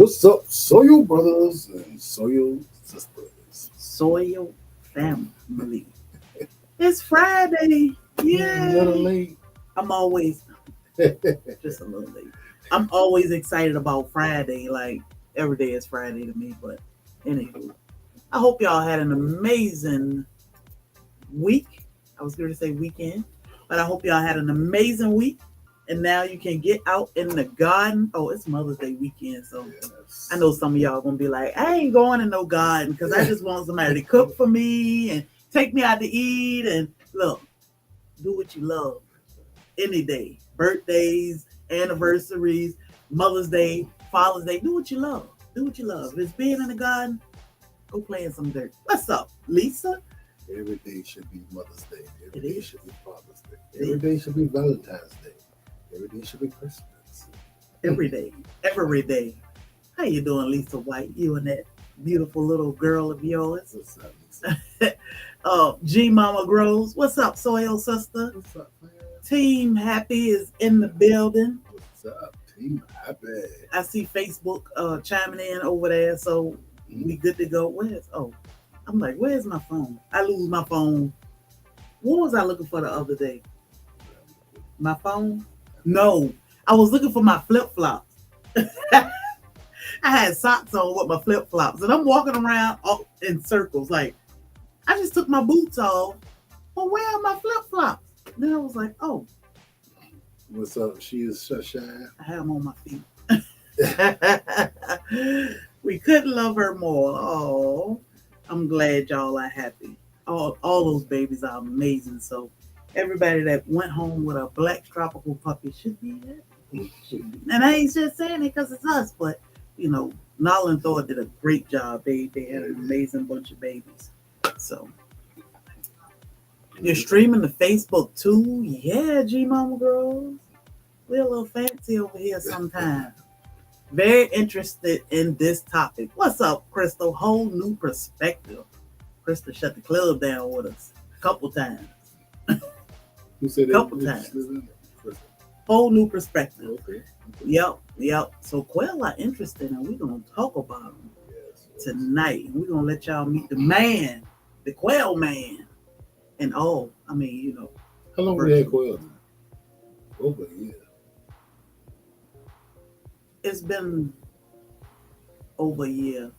What's up, Soil brothers and Soil sisters? Soil family. It's Friday. A little Yay! late. I'm always just a little late. I'm always excited about Friday. Like every day is Friday to me. But anywho, I hope y'all had an amazing week. I was going to say weekend, but I hope y'all had an amazing week. And now you can get out in the garden. Oh, it's Mother's Day weekend, so Yes. I know some of y'all gonna be like, I ain't going in no garden because I just want somebody to cook for me and take me out to eat. And look, do what you love any day. Birthdays, anniversaries, Mother's Day, Father's Day. Do what you love. Do what you love. If it's being in the garden, go play in some dirt. What's up, Lisa? Every day should be Mother's Day. Every It day is. should be Father's Day. It Every is. day should be Valentine's Day. Every day should be Christmas. Every day. Every day. How you doing, Lisa White? You and that beautiful little girl of yours. What's up, Lisa? G Mama Grows. What's up, Soil Sister? What's up, man? Team Happy is in the building. What's up, Team Happy? I see Facebook chiming in over there, so we good to go. I'm like, where's my phone? I lose my phone. What was I looking for the other day? My phone? No, I was looking for my flip flops. I had socks on with my flip flops, and I'm walking around in circles. Like, I just took my boots off. Well, where are my flip flops? Then I was like, oh, What's up? She is shy. I have them on my feet. We couldn't love her more. Oh, I'm glad y'all are happy. All those babies are amazing. So everybody that went home with a black tropical puppy should be happy. And I ain't just saying it because it's us, but you know, Nala and Thor did a great job. They had an amazing bunch of babies. So you're streaming to Facebook too? Yeah, G Mama Girls. We're a little fancy over here sometimes. Very interested in this topic. What's up, Crystal? Whole new perspective. Crystal shut the club down with us a couple times. Who said Couple that? times. Whole new perspective. Okay. Yep. So Quail are interested, and we're gonna talk about them Yes. tonight. We're gonna let y'all meet the man, the Quail man, and all. I mean, you know, How long we had Quail? Over a year. it's been over a year.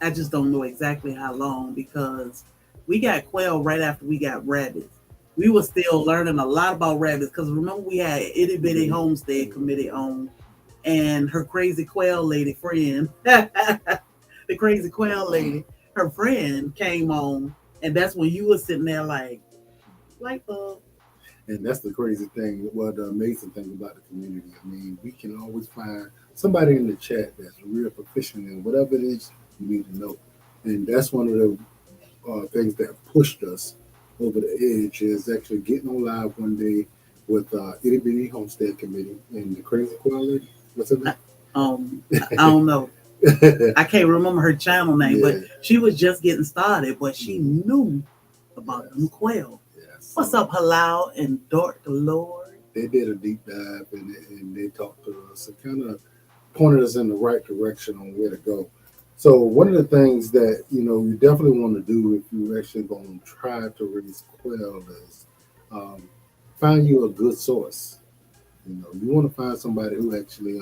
I just don't know exactly how long because we got Quail right after we got rabbits. We were still learning a lot about rabbits because remember we had Itty Bitty Homestead committee on, and her crazy Quail lady friend, the crazy Quail lady, her friend came on, and that's when you were sitting there like, light bulb. And that's the crazy thing. Well, the amazing thing about the community. I mean, we can always find somebody in the chat that's real proficient in whatever it is you need to know. And that's one of the things that pushed us over the edge is actually getting on live one day with Itty Bitty Homestead Committee and the crazy quality. What's her name? I don't know. I can't remember her channel name, Yeah. but she was just getting started, but she knew about them quail. Yes. What's up, Halal and Dark Lord? They did a deep dive and they talked to us and kind of pointed us in the right direction on where to go. So one of the things that you definitely want to do if you're actually going to try to raise quail is find you a good source. You want to find somebody who actually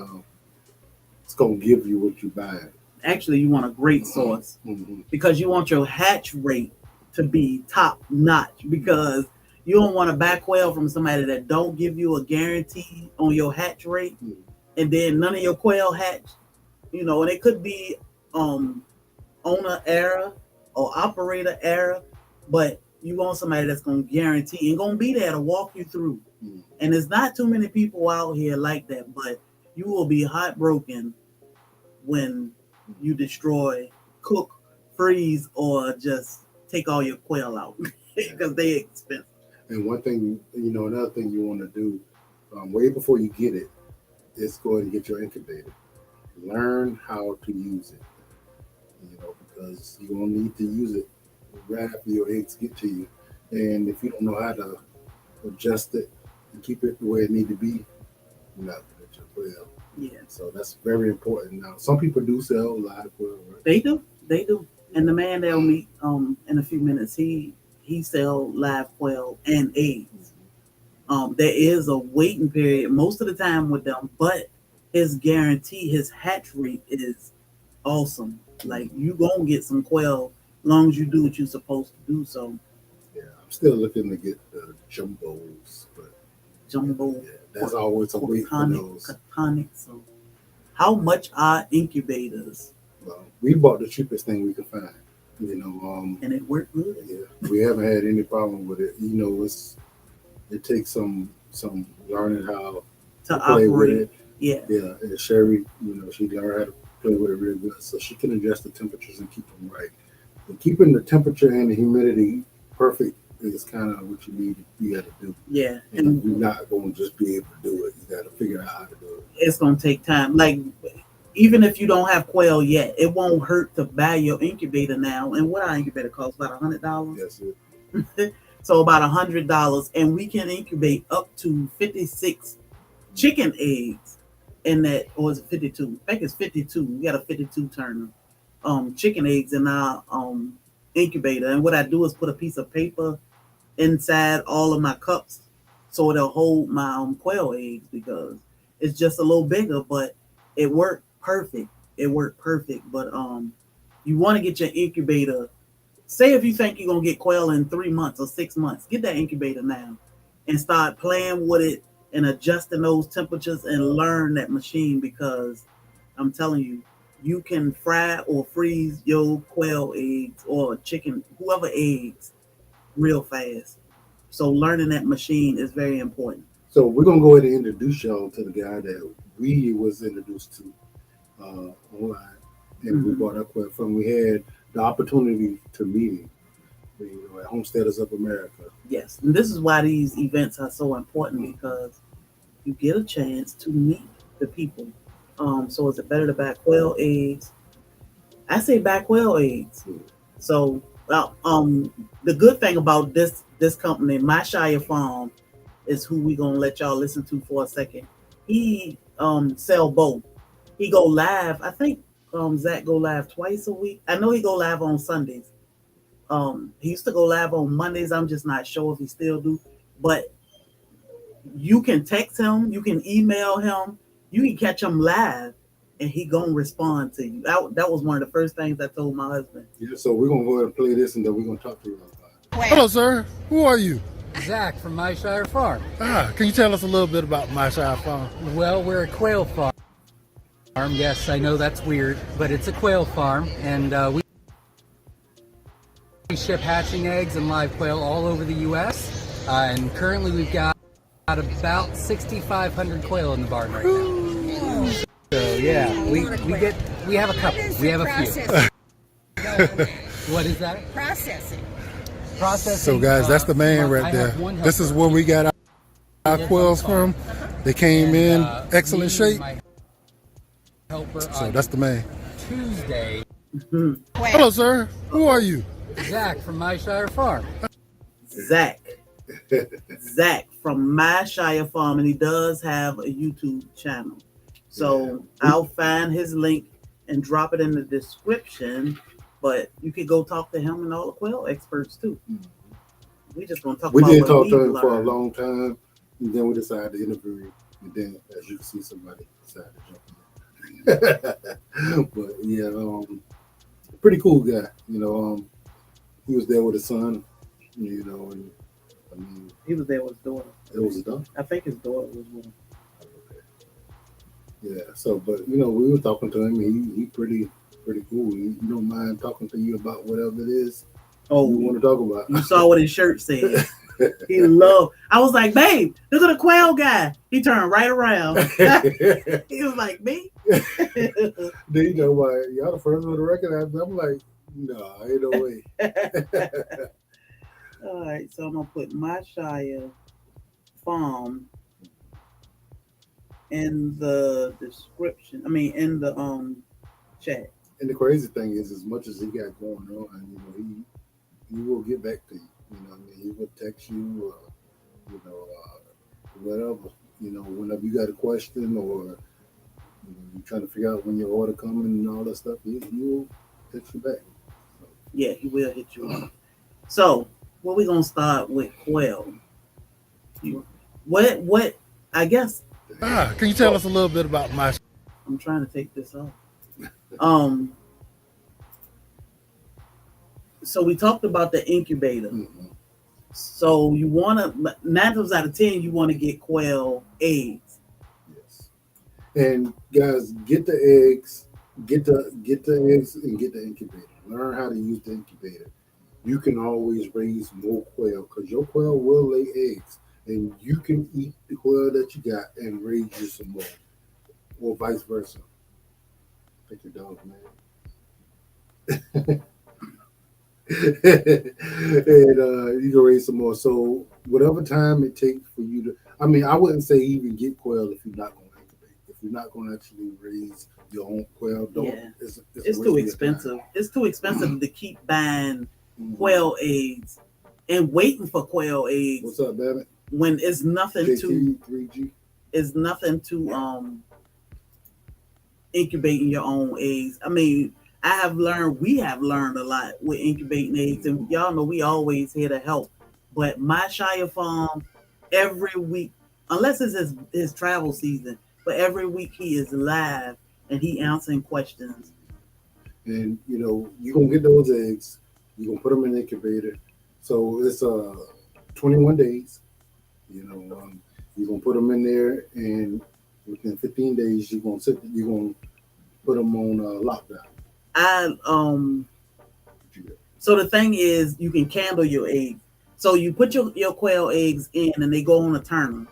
is going to give you what you buy. Actually, you want a great source Mm-hmm. because you want your hatch rate to be top notch because you don't want to buy quail from somebody that don't give you a guarantee on your hatch rate and then none of your quail hatch, and it could be owner error or operator error, but you want somebody that's going to guarantee and going to be there to walk you through. And there's not too many people out here like that, but you will be heartbroken when you destroy, cook, freeze, or just take all your quail out because they expensive. And one thing, another thing you want to do way before you get it is go ahead and get your incubator. Learn how to use it, because you're going to need to use it right after your eggs get to you. And if you don't know how to adjust it and keep it the way it need to be, you're not going to get your quail. Yeah, So that's very important. Now, some people do sell live quail, right? they do. And the man that'll meet in a few minutes, he sell live quail and eggs. There is a waiting period most of the time with them, but his guarantee, his hatch rate is awesome. Like you gonna get some quail long as you do what you're supposed to do. So Yeah, I'm still looking to get the jumbos, but jumbo, yeah, that's always a wait for those. conic. So how much are incubators? Well, we bought the cheapest thing we could find. You know, And it worked good yeah, we haven't had any problem with it. You know, it takes some learning how to to play with operate. it. Yeah, Yeah, and Sherry, she learned how to play with it real good, so she can adjust the temperatures and keep them right. But keeping the temperature and the humidity perfect is kind of what you need to be able to do. yeah, And and you're not going to just be able to do it. You got to figure out how to do it. it's gonna take time. Like even if you don't have quail yet, it won't hurt to buy your incubator now. And what our incubator costs about $100. That's it. So about $100, and we can incubate up to 56 chicken eggs in that, or is it 52? I think it's 52. We got a 52 turner. Chicken eggs in our incubator. And what I do is put a piece of paper inside all of my cups so it'll hold my quail eggs because it's just a little bigger, but it worked perfect. It worked perfect. But you want to get your incubator. Say if you think you're gonna get quail in 3 months or 6 months, get that incubator now and start playing with it and adjusting those temperatures and learn that machine because I'm telling you, you can fry or freeze your quail eggs or chicken, whoever eggs, real fast. So learning that machine is very important. So we're gonna go ahead and introduce y'all to the guy that we was introduced to online, and we Mm-hmm. bought up with from. We had the opportunity to meet him, at Homesteaders of America. Yes, and this is why these events are so important because you get a chance to meet the people. So is it better to buy quail eggs? I say buy quail eggs. So, the good thing about this company, My Shire Farm, is who we gonna let y'all listen to for a second. He sell both. He go live. I think Zach go live twice a week. I know he go live on Sundays. He used to go live on Mondays. I'm just not sure if he still do. But you can text him, you can email him, you can catch him live, and he gonna respond to you. That was one of the first things I told my husband. Yeah, so we're gonna go ahead and play this, and then we're gonna talk to you about it. Hello, sir. Who are you? Zach from My Shire Farm. Can you tell us a little bit about My Shire Farm? Well, we're a quail farm. Yes, I know that's weird, but it's a quail farm, and we ship hatching eggs and live quail all over the U.S. And currently, we've got about 6,500 quail in the barn right now. So yeah, we have a couple. We have a few. What is that? Processing. Processing. So, guys, that's the man right there. This is where we got our quails from. They came in excellent shape. So that's the man. Tuesday. Hello, sir. Who are you? Zach from My Shire Farm. Zach from My Shire Farm, and he does have a YouTube channel. So I'll find his link and drop it in the description. But you could go talk to him and all the quail experts too. We just gonna talk. We about did what talk we've to him for a learned. long time, and then we decided to interview him. And then, as you can see, somebody decided to jump in. But yeah, pretty cool guy. He was there with his son. And I mean, He was there with his daughter. it was his daughter. I think his daughter was with him. Okay. Yeah. So, but we were talking to him. He pretty cool. He don't mind talking to you about whatever it is you want to talk about. You saw what his shirt said. He loved. I was like, babe, look at the quail guy. He turned right around. He was like, me? Then why y'all the first one to recognize me. I'm like, no, ain't no way. All right, so I'm gonna put My Shire Farm in the description. I mean, in the chat. And the crazy thing is, as much as he got going on, he will get back to you. I mean, he will text you, whatever. Whenever you got a question or You trying to figure out when your order coming and all that stuff. You'll hit you back. Yeah, he will hit you up. So, what we gonna start with Quail? What? I guess Can you tell us a little bit about my? I'm trying to take this off. Um. So we talked about the incubator. Mm-hmm. So you want to 9 times out of 10 you want to get quail eggs. Yes. And guys, get the eggs, get the eggs, and get the incubator. Learn how to use the incubator. You can always raise more quail because your quail will lay eggs, and you can eat the quail that you got and raise you some more, or vice versa. Take your dog, man. And you can raise some more. So whatever time it takes for you to, I mean, I wouldn't say even get quail if you're not going to incubate. If you're not going to actually raise your own quail, don't. Yeah. It's Too expensive. It's too expensive to keep buying quail eggs and waiting for quail eggs. What's up, Babbitt? When it's nothing JT, to 3G. It's nothing to incubating your own eggs. I mean, we have learned a lot with incubating eggs, and y'all know we always here to help. But My Shire Farm, every week, unless it's his travel season, but every week he is live and he answering questions. And you're gonna get those eggs. You're gonna put them in the incubator. So it's 21 days. You're gonna put them in there, and within 15 days, you're gonna put them on lockdown. So the thing is, you can candle your eggs. So you put your quail eggs in, and they go on a turner.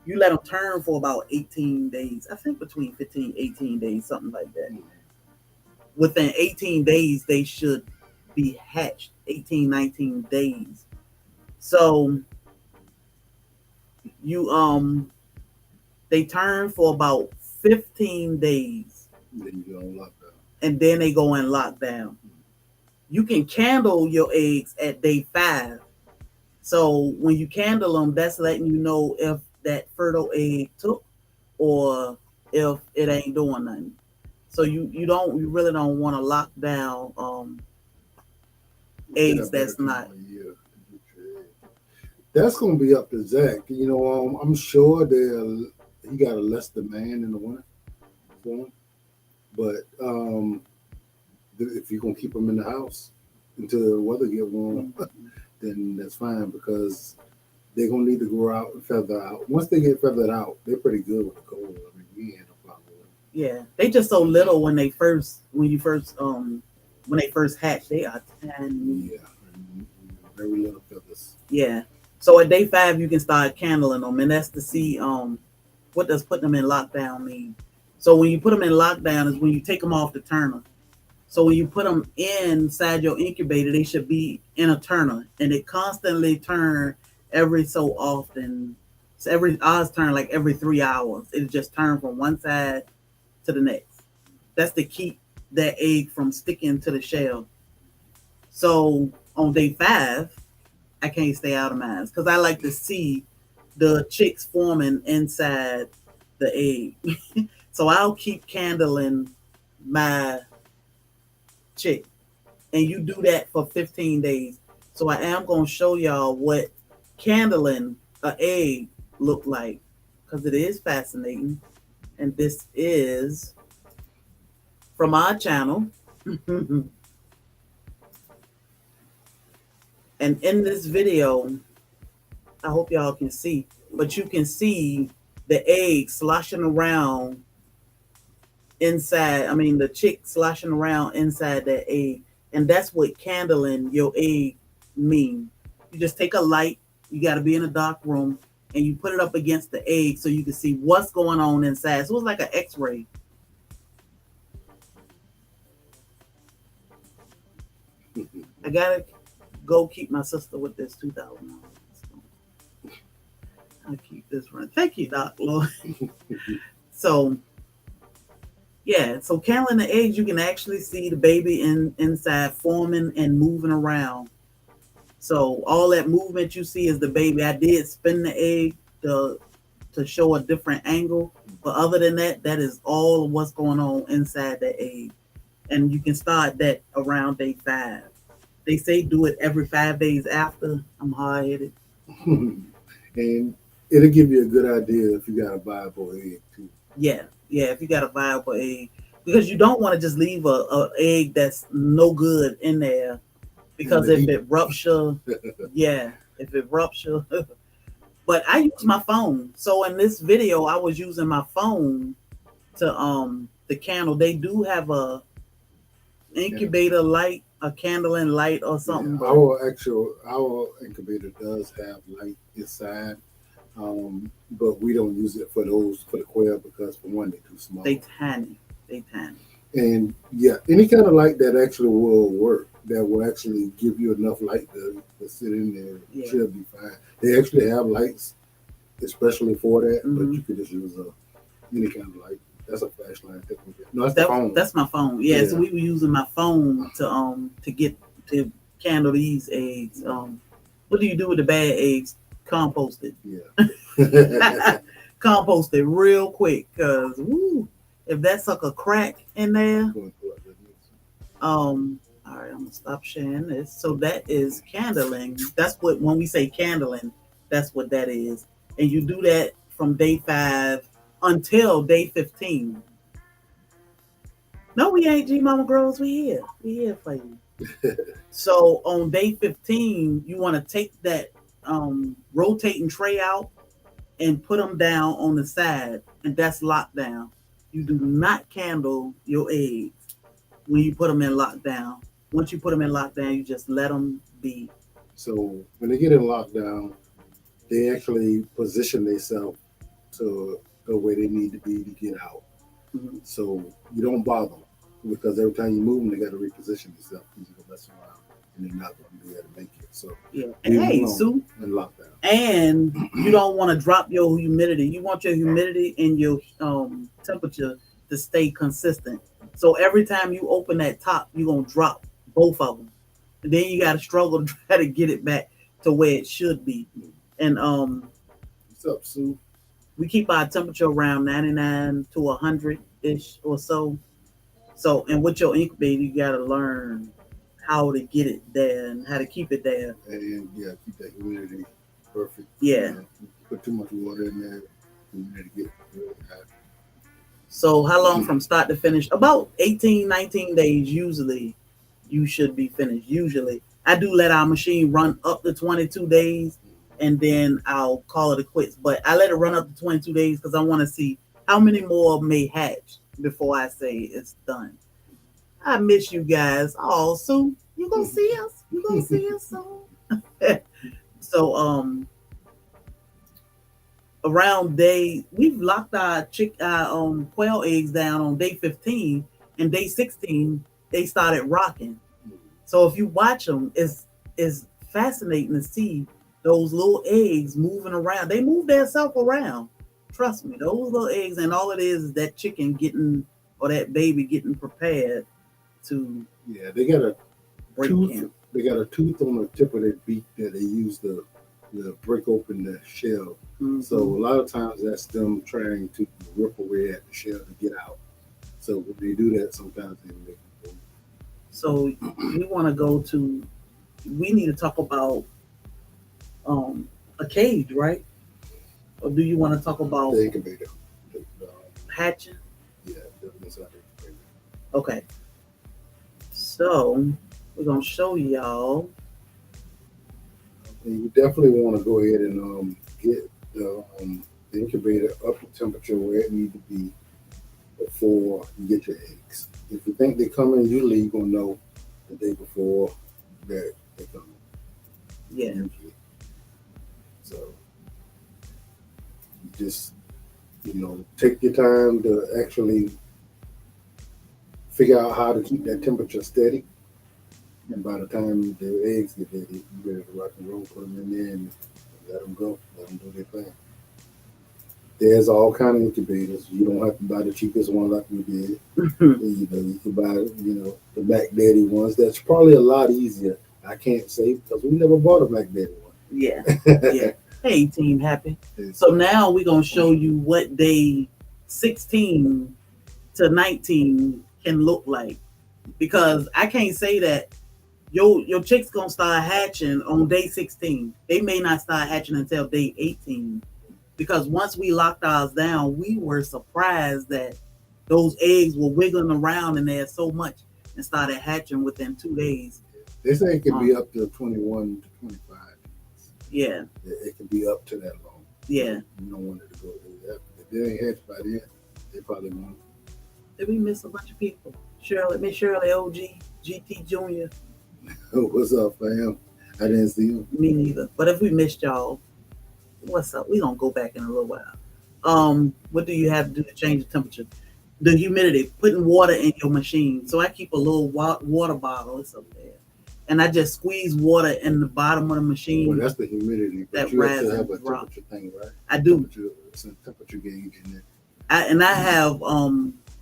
You let them turn for about 18 days. I think between 15, 18 days, something like that. Within 18 days, they should be hatched. 18, 19 days. So they turn for about 15 days. Then you go on lockdown. And then they go in lockdown. You can candle your eggs at day 5. So when you candle them, that's letting you know if that fertile egg took or if it ain't doing nothing. So you really don't want to lock down eggs that's not. That's gonna be up to Zach. I'm sure he got a less demand in the winter for him. But if you're gonna keep them in the house until the weather get warm, then that's fine because they're gonna need to grow out and feather out. Once they get feathered out, they're pretty good with the cold. I mean, we ain't no problem with them. Yeah, they just so little when they first hatch. They are tiny. Yeah, very little feathers. Yeah. So at day 5, you can start candling them, and that's to see what does putting them in lockdown mean. So when you put them in lockdown is when you take them off the turner. So when you put them inside your incubator, they should be in a turner, and it constantly turn every so often. So ours turn like every 3 hours. It just turn from one side to the next. That's to keep that egg from sticking to the shell. So on day 5, I can't stay out of mine because I like to see the chicks forming inside the egg. So I'll keep candling my chick, and you do that for 15 days. So I am going to show y'all what candling an egg look like because it is fascinating. And this is from our channel. And in this video, I hope y'all can see, but you can see the egg sloshing around inside. I mean, the chick sloshing around inside that egg. And that's what candling your egg mean. You just take a light, you got to be in a dark room, and you put it up against the egg so you can see what's going on inside. So it's like an x-ray. I got to go keep my sister with this $2,000. I'll keep this running. Thank you, Doc Lloyd. So, yeah. So candling the eggs, you can actually see the baby inside forming and moving around. So all that movement you see is the baby. I did spin the egg to to show a different angle. But other than that, that is all of what's going on inside the egg. And you can start that around day 5. They say do it every 5 days after. I'm hard headed. And it'll give you a good idea if you got a viable egg too. Yeah, if you got a viable egg, because you don't want to just leave a egg that's no good in there, because if it rupture, if it rupture. But I use my phone. So in this video, I was using my phone to the candle. They do have a incubator light, a candling light or something. Yeah, our incubator does have light inside, but we don't use it for the quail because for one they're too small. They tiny. And any kind of light that actually will work, that will actually give you enough light to sit in there, should be fine. They actually have lights especially for that, but you could just use any kind of light. That's a flashlight. No, that's the phone. That's my phone. Yeah, so we were using my phone to candle these eggs. What do you do with the bad eggs? Compost it. Yeah. Compost it real quick, cause if that sucker crack in there. All right, I'm gonna stop sharing this. So that is candling. That's what, when we say candling, that's what that is. And you do that from day 5 until day 15. No, we ain't G Mama Grows. We here for you. So on day 15, you want to take that rotating tray out and put them down on the side, and that's locked down. You do not candle your eggs when you put them in lockdown. Once you put them in lockdown, you just let them be. So when they get in lockdown, they actually position themselves to where they need to be to get out. Mm-hmm. So you don't bother them, because every time you move them, they got to reposition themselves because you go mess around and they're not going to be able to make it. So hey, Sue, in lockdown. And you don't want to drop your humidity. You want your humidity and your temperature to stay consistent. So every time you open that top, you're going to drop both of them. And then you got to struggle to try to get it back to where it should be. And what's up, Sue? We keep our temperature around 99 to 100-ish or so. So, and with your incubator, you got to learn how to get it there and how to keep it there. And keep that humidity perfect. Yeah. Put too much water in there, humidity get really high. So how long from start to finish? About 18, 19 days usually you should be finished. Usually. I do let our machine run up to 22 days and then I'll call it a quits. But I let it run up to 22 days because I want to see how many more may hatch before I say it's done. I miss you guys. Oh, Sue, you gonna see us? You gonna see us soon? So around we've locked our quail eggs down on day 15, and day 16 they started rocking. So if you watch them, it's fascinating to see those little eggs moving around. They move themselves around. Trust me, those little eggs, and all it is that chicken getting, or that baby getting prepared to. Yeah, they got a tooth. Him. They got a tooth on the tip of their beak that they use to break open the shell. Mm-hmm. So a lot of times that's them trying to rip away at the shell to get out. So when they do that, sometimes they make it. So we want to go to. We need to talk about a cage, right? Or do you want to talk about the incubator? Hatching? Yeah, that's not the incubator. Okay. So we're gonna show y'all. And you definitely want to go ahead and get the incubator up to temperature where it needs to be before you get your eggs. If you think they're coming, usually you're gonna know the day before that they're coming. Yeah. Usually. So you just take your time to actually figure out how to keep that temperature steady. And by the time the eggs get ready, you're ready to rock and roll, put them in there and let them go, let them do their thing. There's all kind of incubators. You don't have to buy the cheapest one like we did. You can buy, the Mac Daddy ones. That's probably a lot easier. I can't say because we never bought a Mac Daddy one. Yeah. Hey, Team Happy. It's, So now we're gonna show you what day 16 to 19 can look like, because I can't say that your chicks gonna start hatching on day 16. They may not start hatching until day 18, because once we locked ours down, we were surprised that those eggs were wiggling around in there so much and started hatching within 2 days. they say it can be up to 21 to 25. Yeah, It can be up to that long. yeah. You don't want it to go through that. If they ain't hatched by then, they probably won't. Did we miss a bunch of people? Shirley, Miss Shirley, OG, GT Junior. What's up, fam? I didn't see him. Me neither. But if we missed y'all, what's up? We gonna go back in a little while. What do you have to do to change the temperature? The humidity, putting water in your machine. So I keep a little water bottle. It's up there, and I just squeeze water in the bottom of the machine. Well, that's the humidity. But That you have rises to have a and drop. temperature thing, right? I do. It's a temperature gauge in there. I have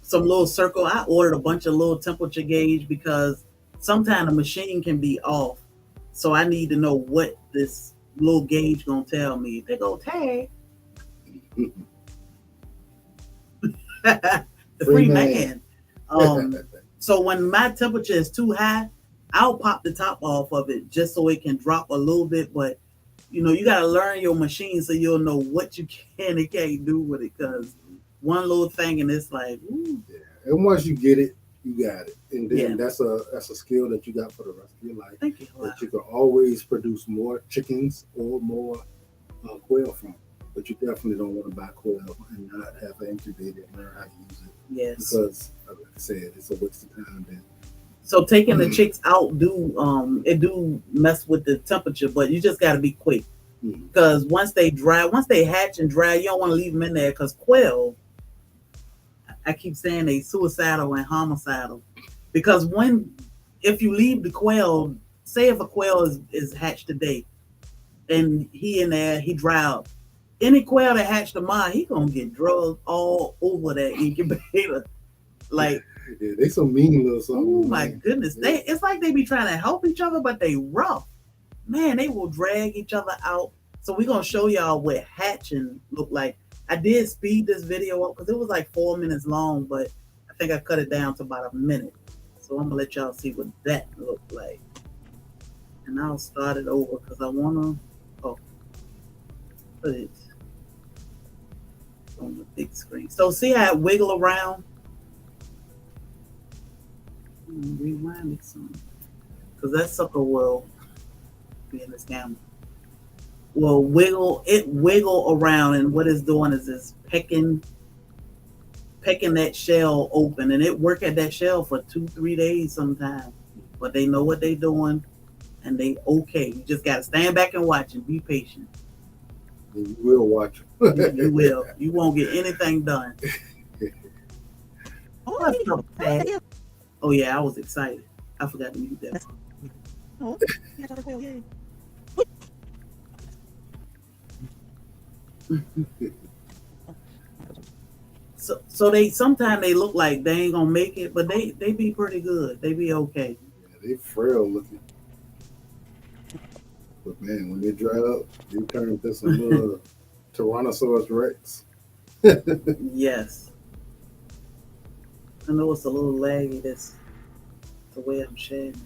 some little circle. I ordered a bunch of little temperature gauge because sometimes the machine can be off. So I need to know what this little gauge gonna tell me. They go tag. The free man. So when my temperature is too high, I'll pop the top off of it just so it can drop a little bit. But you know, you gotta learn your machine so you'll know what you can and can't do with it. Because one little thing and it's like, ooh. Yeah. And once you get it, you got it. And then Yeah. that's a skill that you got for the rest of your life. Thank you. That you can always produce more chickens or more quail from. But you definitely don't want to buy quail and not have an incubator and learn how to use it. Yes. Because, like I said, it's a waste of time then. So taking the chicks out do mess with the temperature, but you just got to be quick, because once they hatch and dry, you don't want to leave them in there, because quail, I keep saying they suicidal and homicidal, because if you leave the quail, say if a quail is hatched today and he in there, he dry out, any quail that hatched tomorrow, he gonna get drugged all over that incubator. Like, yeah, they so mean little something. oh my goodness. Yeah. It's like they be trying to help each other, but they rough. Man, they will drag each other out. So we're gonna show y'all what hatching look like. I did speed this video up because it was like 4 minutes long, but I think I cut it down to about a minute. So I'm gonna let y'all see what that looked like. And I'll start it over because I wanna put it on the big screen. So see how it wiggle around? Rewind it some, because that sucker will be in this camera. Will wiggle around, and what it's doing is it's pecking that shell open, and it work at that shell for 2-3 days sometimes. But they know what they doing, and they okay. You just gotta stand back and watch and be patient. And you will watch them. You will. You won't get anything done. What's up, Pat? Oh yeah, I was excited. I forgot to mute that. So they sometimes they look like they ain't gonna make it, but they be pretty good. They be okay. Yeah, they frail looking. But man, when they dry up, they turn into some little Tyrannosaurus Rex. Yes. I know it's a little laggy. That's the way I'm sharing it.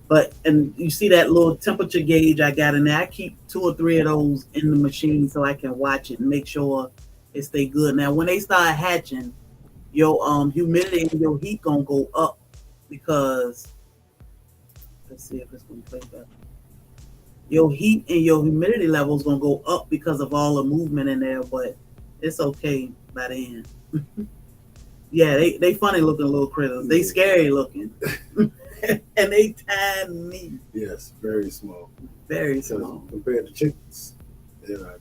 But, and you see that little temperature gauge I got in there. I keep 2 or 3 of those in the machine so I can watch it and make sure it stay good. Now, when they start hatching, your humidity and your heat gonna go up, because let's see if it's gonna play better. Your heat and your humidity levels gonna go up because of all the movement in there, but it's okay by the end. Yeah, they funny looking little critters. They scary looking. And they tiny. Yes, very small. Very small. Compared to chickens, they're like,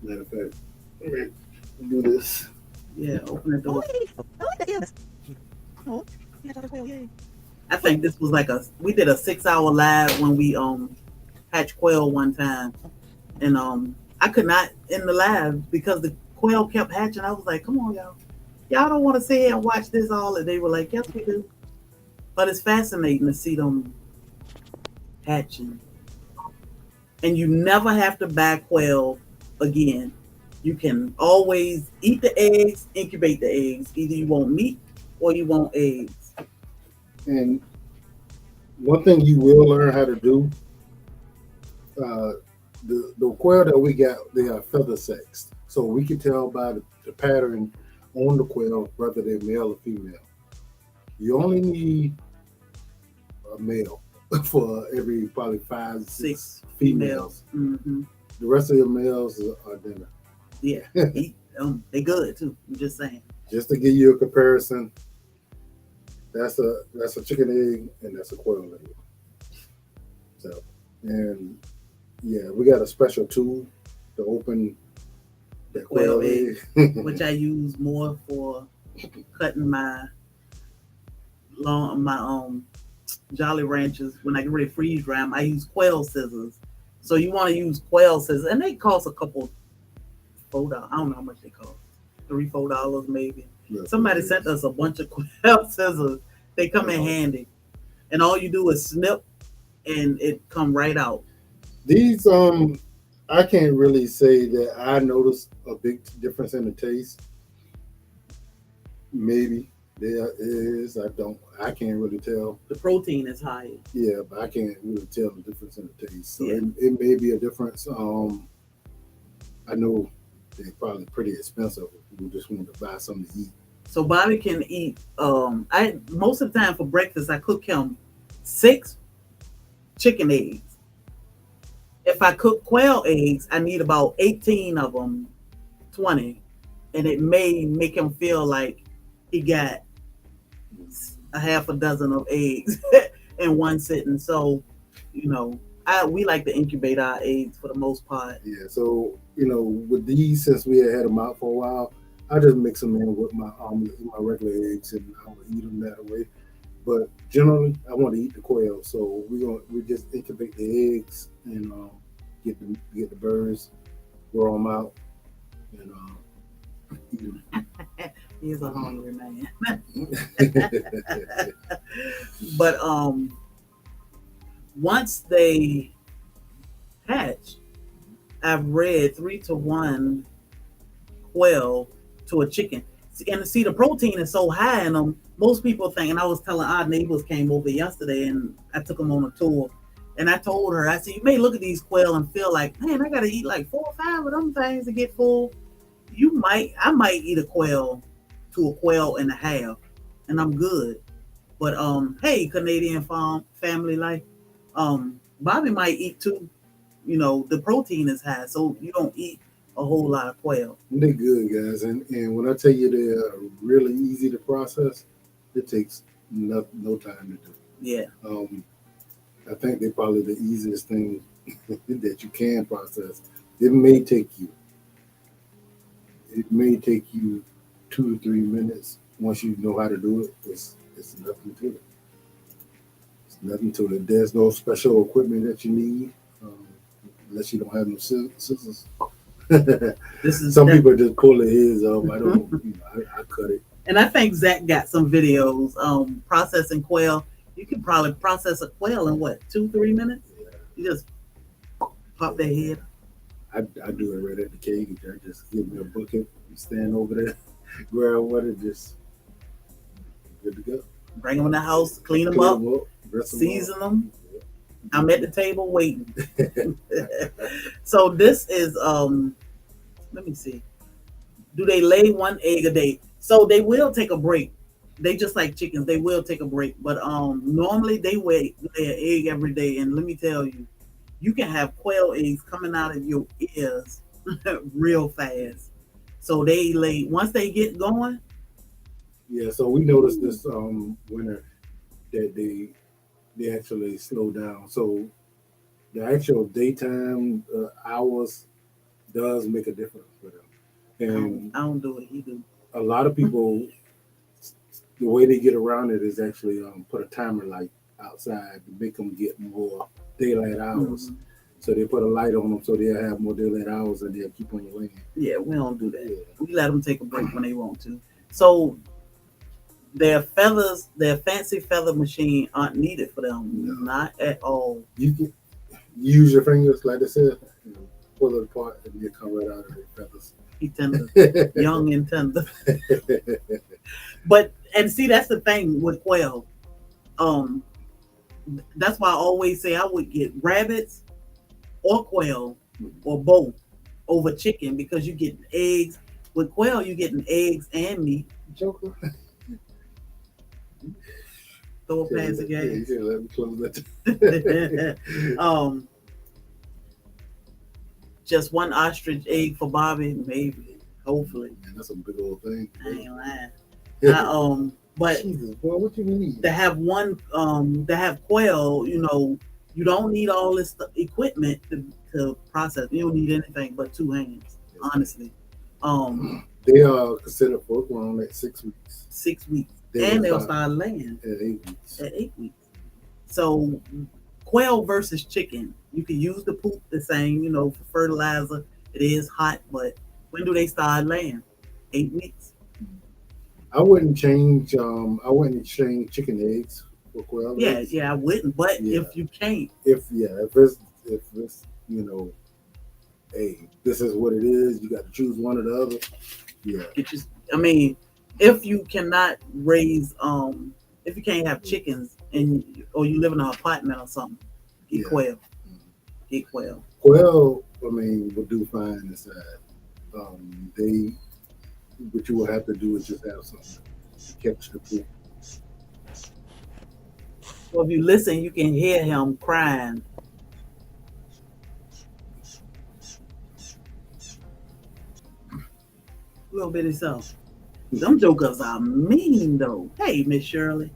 matter of fact, okay, do this. Yeah, open the door. I think this was like we did a 6-hour live when we hatched quail one time. And I could not end the live because the quail kept hatching. I was like, come on, y'all. Y'all don't want to sit here and watch this all. And they were like, yes, we do. But it's fascinating to see them hatching. and you never have to buy quail again. You can always eat the eggs, incubate the eggs. Either you want meat or you want eggs. And one thing you will learn how to do, uh, the quail that we got, they are feather sexed, so we can tell by the pattern on the quail whether they're male or female. You only need a male for every probably five, six Six females. females. Mm-hmm. The rest of the males are dinner. Yeah, eat them. They good too. I'm just saying. Just to give you a comparison, that's a chicken egg and that's a quail egg. So, and yeah, we got a special tool to open that Quail quail egg, egg. which I use more for cutting my Jolly Ranchers. When I get ready to freeze dry 'em, I use quail scissors. So you want to use quail scissors, and they cost a couple $4. I don't know how much they cost. $3, $4 maybe. Yeah, Somebody sent us a bunch of quail scissors. They come in handy, and all you do is snip, and it come right out. these I can't really say that I noticed a big difference in the taste. Maybe there is. I can't really tell. The protein is higher. Yeah, but I can't really tell the difference in the taste. So Yeah. it may be a difference. I know they're probably pretty expensive if you just want to buy something to eat. So Bobby can eat. I most of the time for breakfast I cook him 6 chicken eggs. If I cook quail eggs, I need about 18 of them, 20, and it may make him feel like he got a half a dozen of eggs in one sitting. So, we like to incubate our eggs for the most part. Yeah, so with these, since we had them out for a while, I just mix them in with my regular eggs, and I will eat them that way. But generally, I want to eat the quail, so we just incubate the eggs and get the birds, grow them out, and eat them. He's a hungry man. But once they hatch, I've read 3-to-1 quail to a chicken. And see, the protein is so high in them. Most people think, and I was telling our neighbors came over yesterday, and I took them on a tour. And I told her, I said, you may look at these quail and feel like, man, I got to eat like 4 or 5 of them things to get full. I might eat a quail to a quail and a half, and I'm good. But hey, Canadian farm family life, Bobby might eat 2. The protein is high, so you don't eat a whole lot of quail. They're good, guys, and when I tell you they're really easy to process, it takes no time to do. Yeah. I think they're probably the easiest thing that you can process. It may take you 2 to 3 minutes. Once you know how to do it, it's nothing to it. It's nothing to it. There's no special equipment that you need, unless you don't have no scissors. Some people just pull their heads off. I don't. I cut it. And I think Zach got some videos processing quail. You can probably process a quail in what, 2-3 minutes? Yeah. You just pop their head. I do it right at the cage. I just give me a bucket, stand over there, grab water, just good to go. Bring them in the house, clean them up, season them. I'm at the table waiting. So this is let me see. Do they lay 1 egg a day? So they will take a break. They just like chickens, they will take a break. But normally they lay an egg every day. And let me tell you, you can have quail eggs coming out of your ears real fast. So they lay, once they get going. Yeah, so we noticed this winter that they actually slow down. So the actual daytime hours does make a difference for them. And I don't do it. He do. A lot of people, the way they get around it is actually put a timer light outside to make them get more daylight hours. Mm-hmm. So they put a light on them so they'll have more daylight hours and they'll keep on your land. Yeah, we don't do that. Yeah. We let them take a break when they want to. So their feathers, their fancy feather machine aren't needed for them. No. Not at all. use your fingers, like I said, pull it apart, and you come right out of the feathers. He tender, young and tender. But and see, that's the thing with quail. Um, that's why I always say I would get rabbits or quail or both over chicken because you get eggs. With quail, you getting eggs and meat. Joker. Throw a pass of gas. Yeah, let me close that. Just one ostrich egg for Bobby, maybe, hopefully. Man, that's a big old thing. I ain't lying. Yeah. But Jesus, boy, what you mean? to have quail, you don't need all this equipment to process. You don't need anything but 2 hands, honestly. They are considered full grown at 6 weeks. 6 weeks. And they'll start laying at 8 weeks. At 8 weeks. So quail versus chicken, you can use the poop the same, for fertilizer. It is hot, but when do they start laying? 8 weeks. I wouldn't change chicken eggs for quail. Yeah, I wouldn't. But if you can't, if it's hey, this is what it is. You got to choose one or the other. Yeah. If you cannot raise, if you can't have chickens or you live in an apartment or something, get quail. Get quail. Quail, will do fine inside. What you will have to do is just have something to catch the poop. Well, if you listen, you can hear him crying. Little bitty self. Them jokers are mean though. Hey, Miss Shirley,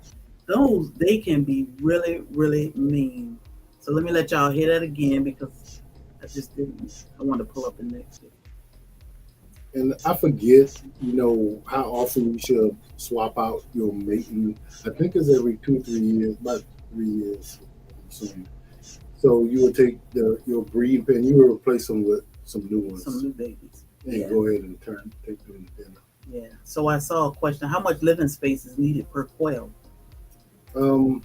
they can be really, really mean. So let me let y'all hear that again because I just didn't. I want to pull up the next one. And I forget, how often you should swap out your mating. I think it's every 2-3 years, about 3 years. So you would take your breeding pen, you would replace them with some new ones. Some new babies. And go ahead and take them to dinner. Yeah. So I saw a question: how much living space is needed per quail? Now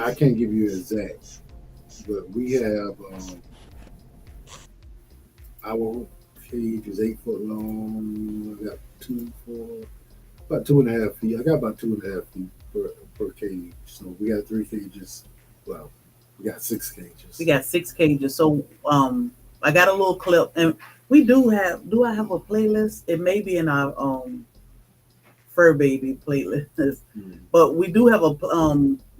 I can't give you exact, but we have our cage is 8 foot long. I got about 2.5 feet. I got about 2.5 feet per cage. So we got 3 cages. Well, we got 6 cages. We got 6 cages. So I got a little clip, and we do have. Do I have a playlist? It may be in our fur baby playlist, but we do have a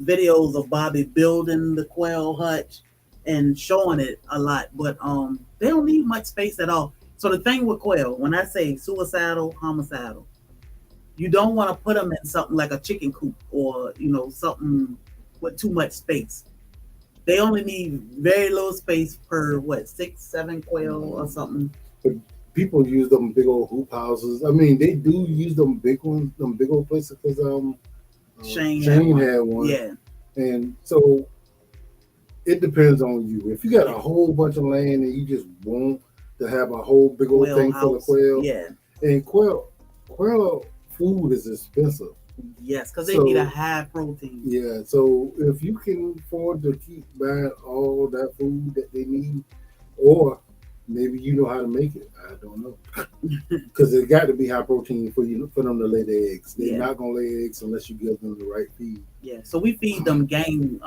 videos of Bobby building the quail hutch and showing it a lot. But they don't need much space at all. So the thing with quail, when I say suicidal, homicidal, you don't want to put them in something like a chicken coop or something with too much space. They only need very little space per 6-7 quail or something. But people use them big old hoop houses. They do use them big ones, them big old places because Shane had one. Yeah. And so it depends on you. If you got a whole bunch of land and you just want to have a whole big old thing full of quail. Yeah. And quail food is expensive. Yes, because they need a high protein. Yeah, so if you can afford to keep buying all that food that they need, or maybe you know how to make it, I don't know, because it got to be high protein for them to lay the eggs. They're not gonna lay eggs unless you give them the right feed. Yeah, so we feed them game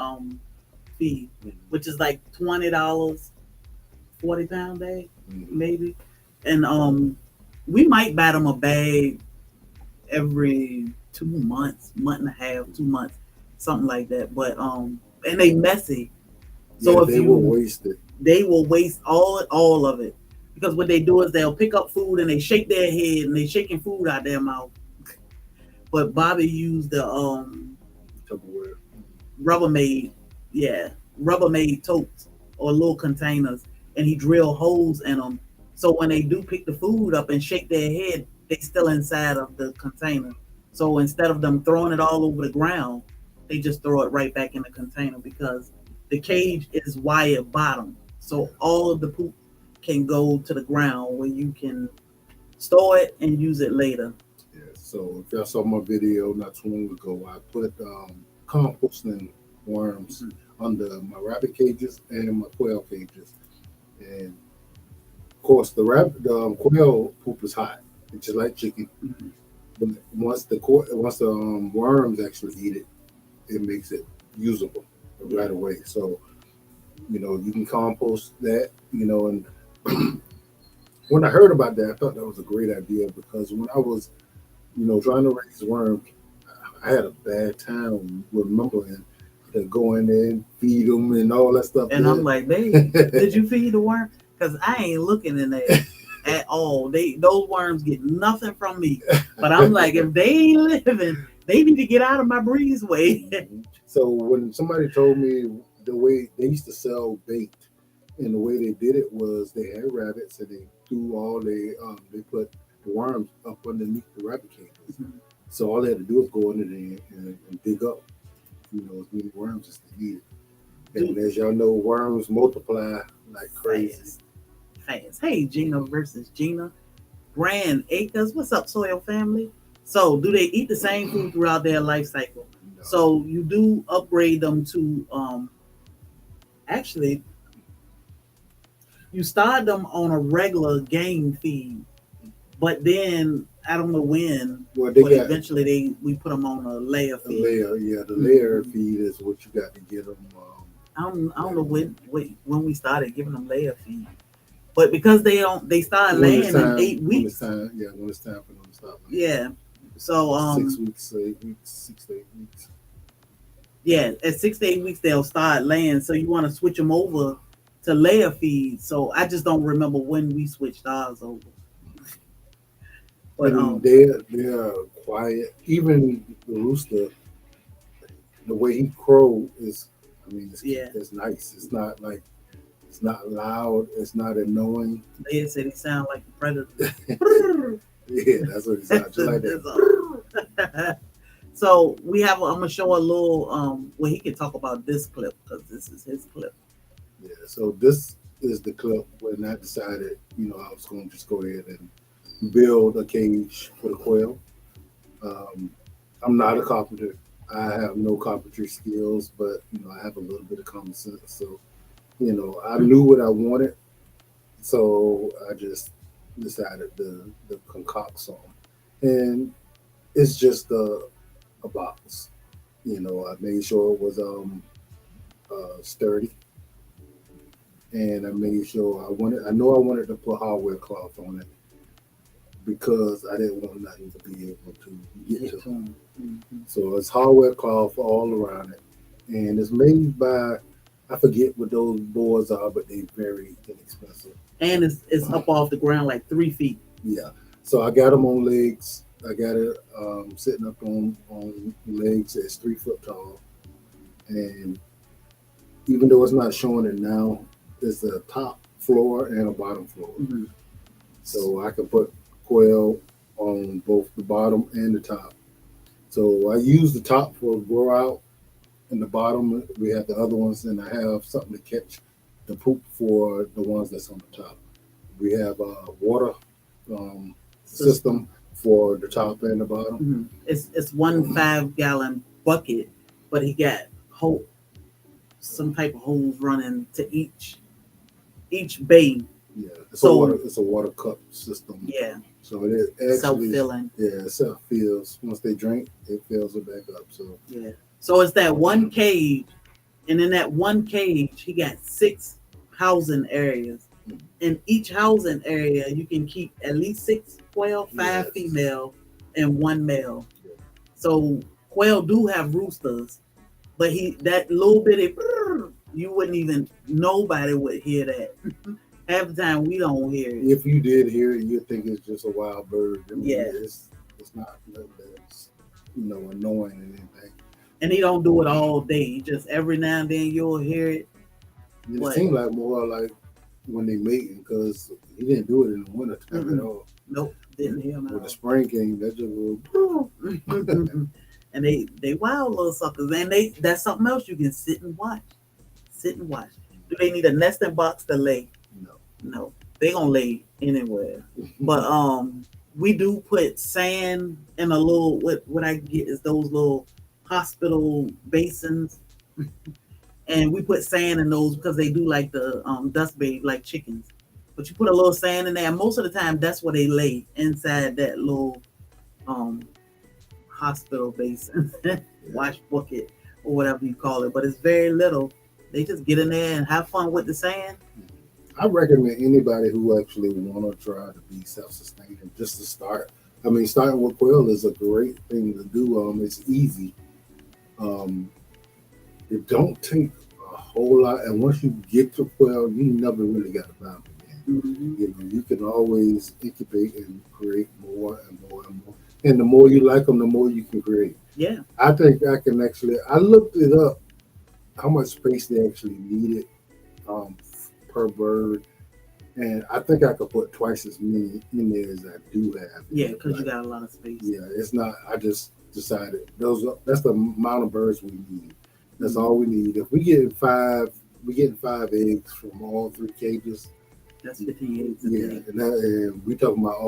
feed, which is like $20, 40-pound bag, maybe, and we might buy them a bag every 2 months, month and a half, 2 months, something like that. But and they messy, so if they will waste it. They will waste all of it because what they do is they'll pick up food and they shake their head and they shaking food out their mouth. But Bobby used the Tupperware. Rubbermaid totes or little containers, and he drilled holes in them. So when they do pick the food up and shake their head, they still inside of the container. So instead of them throwing it all over the ground, they just throw it right back in the container because the cage is wired bottom. So all of the poop can go to the ground where you can store it and use it later. Yeah, so if y'all saw my video not too long ago, I put composting worms under my rabbit cages and my quail cages. And of course, the quail poop is hot. It's just like chicken. Mhm. But once the worms actually eat it, it makes it usable right away. So you can compost that. And when I heard about that, I thought that was a great idea because when I was trying to raise worms, I had a bad time remembering to go in there and feed them and all that stuff. And I'm like, babe, did you feed the worm? Because I ain't looking in there at all. Those worms get nothing from me. But I'm like, if they ain't living, they need to get out of my breezeway. So when somebody told me the way they used to sell bait, and the way they did it was they had rabbits and they put the worms up underneath the rabbit cages. So all they had to do was go under there and dig up, as many worms as they needed. And as y'all know, worms multiply like crazy. Fast. Hey, Gina versus Gina. Grand Acres. What's up, Soil Family? So, do they eat the same food throughout their life cycle? No. So, you do upgrade them to, actually, you start them on a regular game feed, but then I don't know when. But eventually we put them on a layer feed. The layer feed is what you got to get them. I don't know when we started giving them layer feed, but because they start laying in 8 weeks. When it's time for them to stop. Yeah, so 6 weeks, 8 weeks, 6 to 8 weeks. Yeah, at 6 to 8 weeks they'll start laying. So you want to switch them over to layer feed. So I just don't remember when we switched ours over. But they're quiet. Even the rooster, the way he crow is, it's nice. It's not like it's not loud. It's not annoying. They said he sound like a predator. Yeah, that's what he sounds like that. So I'm gonna show a little well, he can talk about this clip because this is his clip. Yeah, so this is the clip when I decided, I was going to just go ahead and build a cage for the quail. I'm not a carpenter. I have no carpentry skills, but I have a little bit of common sense. So, I knew what I wanted, so I just decided to concoct some, and it's just a box. I made sure it was sturdy, and I made sure I wanted to put hardware cloth on it because I didn't want nothing to be able to get to them. Mm-hmm. So it's hardware cloth all around it, and it's made by, I forget what those boards are, but they're very inexpensive. And it's up off the ground like 3 feet. Yeah. So I got them on legs. I got it sitting up on legs that's 3 foot tall, and even though it's not showing it now, there's a top floor and a bottom floor. Mm-hmm. So I can put quail on both the bottom and the top. So I use the top for grow out, and the bottom we have the other ones, and I have something to catch the poop for the ones that's on the top. We have a water system for the top and the bottom. Mm-hmm. It's 1 5-gallon bucket, but he got some type of hose running to each bay. Yeah, it's a water cup system. Yeah. So it is actually self-filling. Yeah, it self-fills. Once they drink, it fills it back up. So yeah. So it's that one cage, and in that one cage, he got 6 housing areas. Mm-hmm. In each housing area, you can keep at least 6 quail, 5 female, and 1 male. Yeah. So quail do have roosters, but that little bitty, you wouldn't even, nobody would hear that. Half the time we don't hear it. If you did hear it, you'd think it's just a wild bird. It's not nothing that's annoying or anything. And he don't do it all day. Just every now and then you'll hear it. It seems like more like when they mating, because he didn't do it in the winter time at all. Nope, didn't hear him. When the spring came, that just will. And they wild little suckers, and that's something else you can sit and watch. Do they need a nesting box to lay? No, they gonna lay anywhere. But we do put sand in a little. What I get is those little hospital basins, and we put sand in those because they do like the dust bathe like chickens. But you put a little sand in there. And most of the time, that's where they lay inside that little um, hospital basin, wash bucket, or whatever you call it. But it's very little. They just get in there and have fun with the sand. I recommend anybody who actually want to try to be self-sustaining just to start. I mean, starting with quail is a great thing to do. It's easy. Um, it don't take a whole lot, and once you get to quail, you never really got to buy them again. Mm-hmm. You know, you can always incubate and create more and more and more. And the more you like them, the more you can create. Yeah. I think I can actually. I looked it up how much space they actually needed um, per bird, and I think I could put twice as many in there as I do have. Yeah, because you got a lot of space. Yeah, it's not. I just decided that's the amount of birds we need. That's all we need. If we get 5 eggs from all 3 cages. That's 15 eggs. Yeah, and we talking about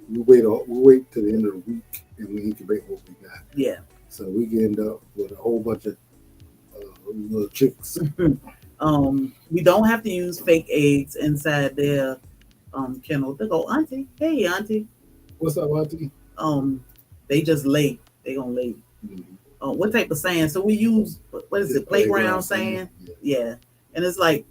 we wait to the end of the week and we incubate what we got. Yeah. So we can end up with a whole bunch of little chicks. We don't have to use fake eggs inside their kennel. They go, Auntie, hey Auntie. What's up, Auntie? They just lay. They gonna lay. Mm-hmm. What type of sand? So we use what is it? Playground sand. Yeah, and it's like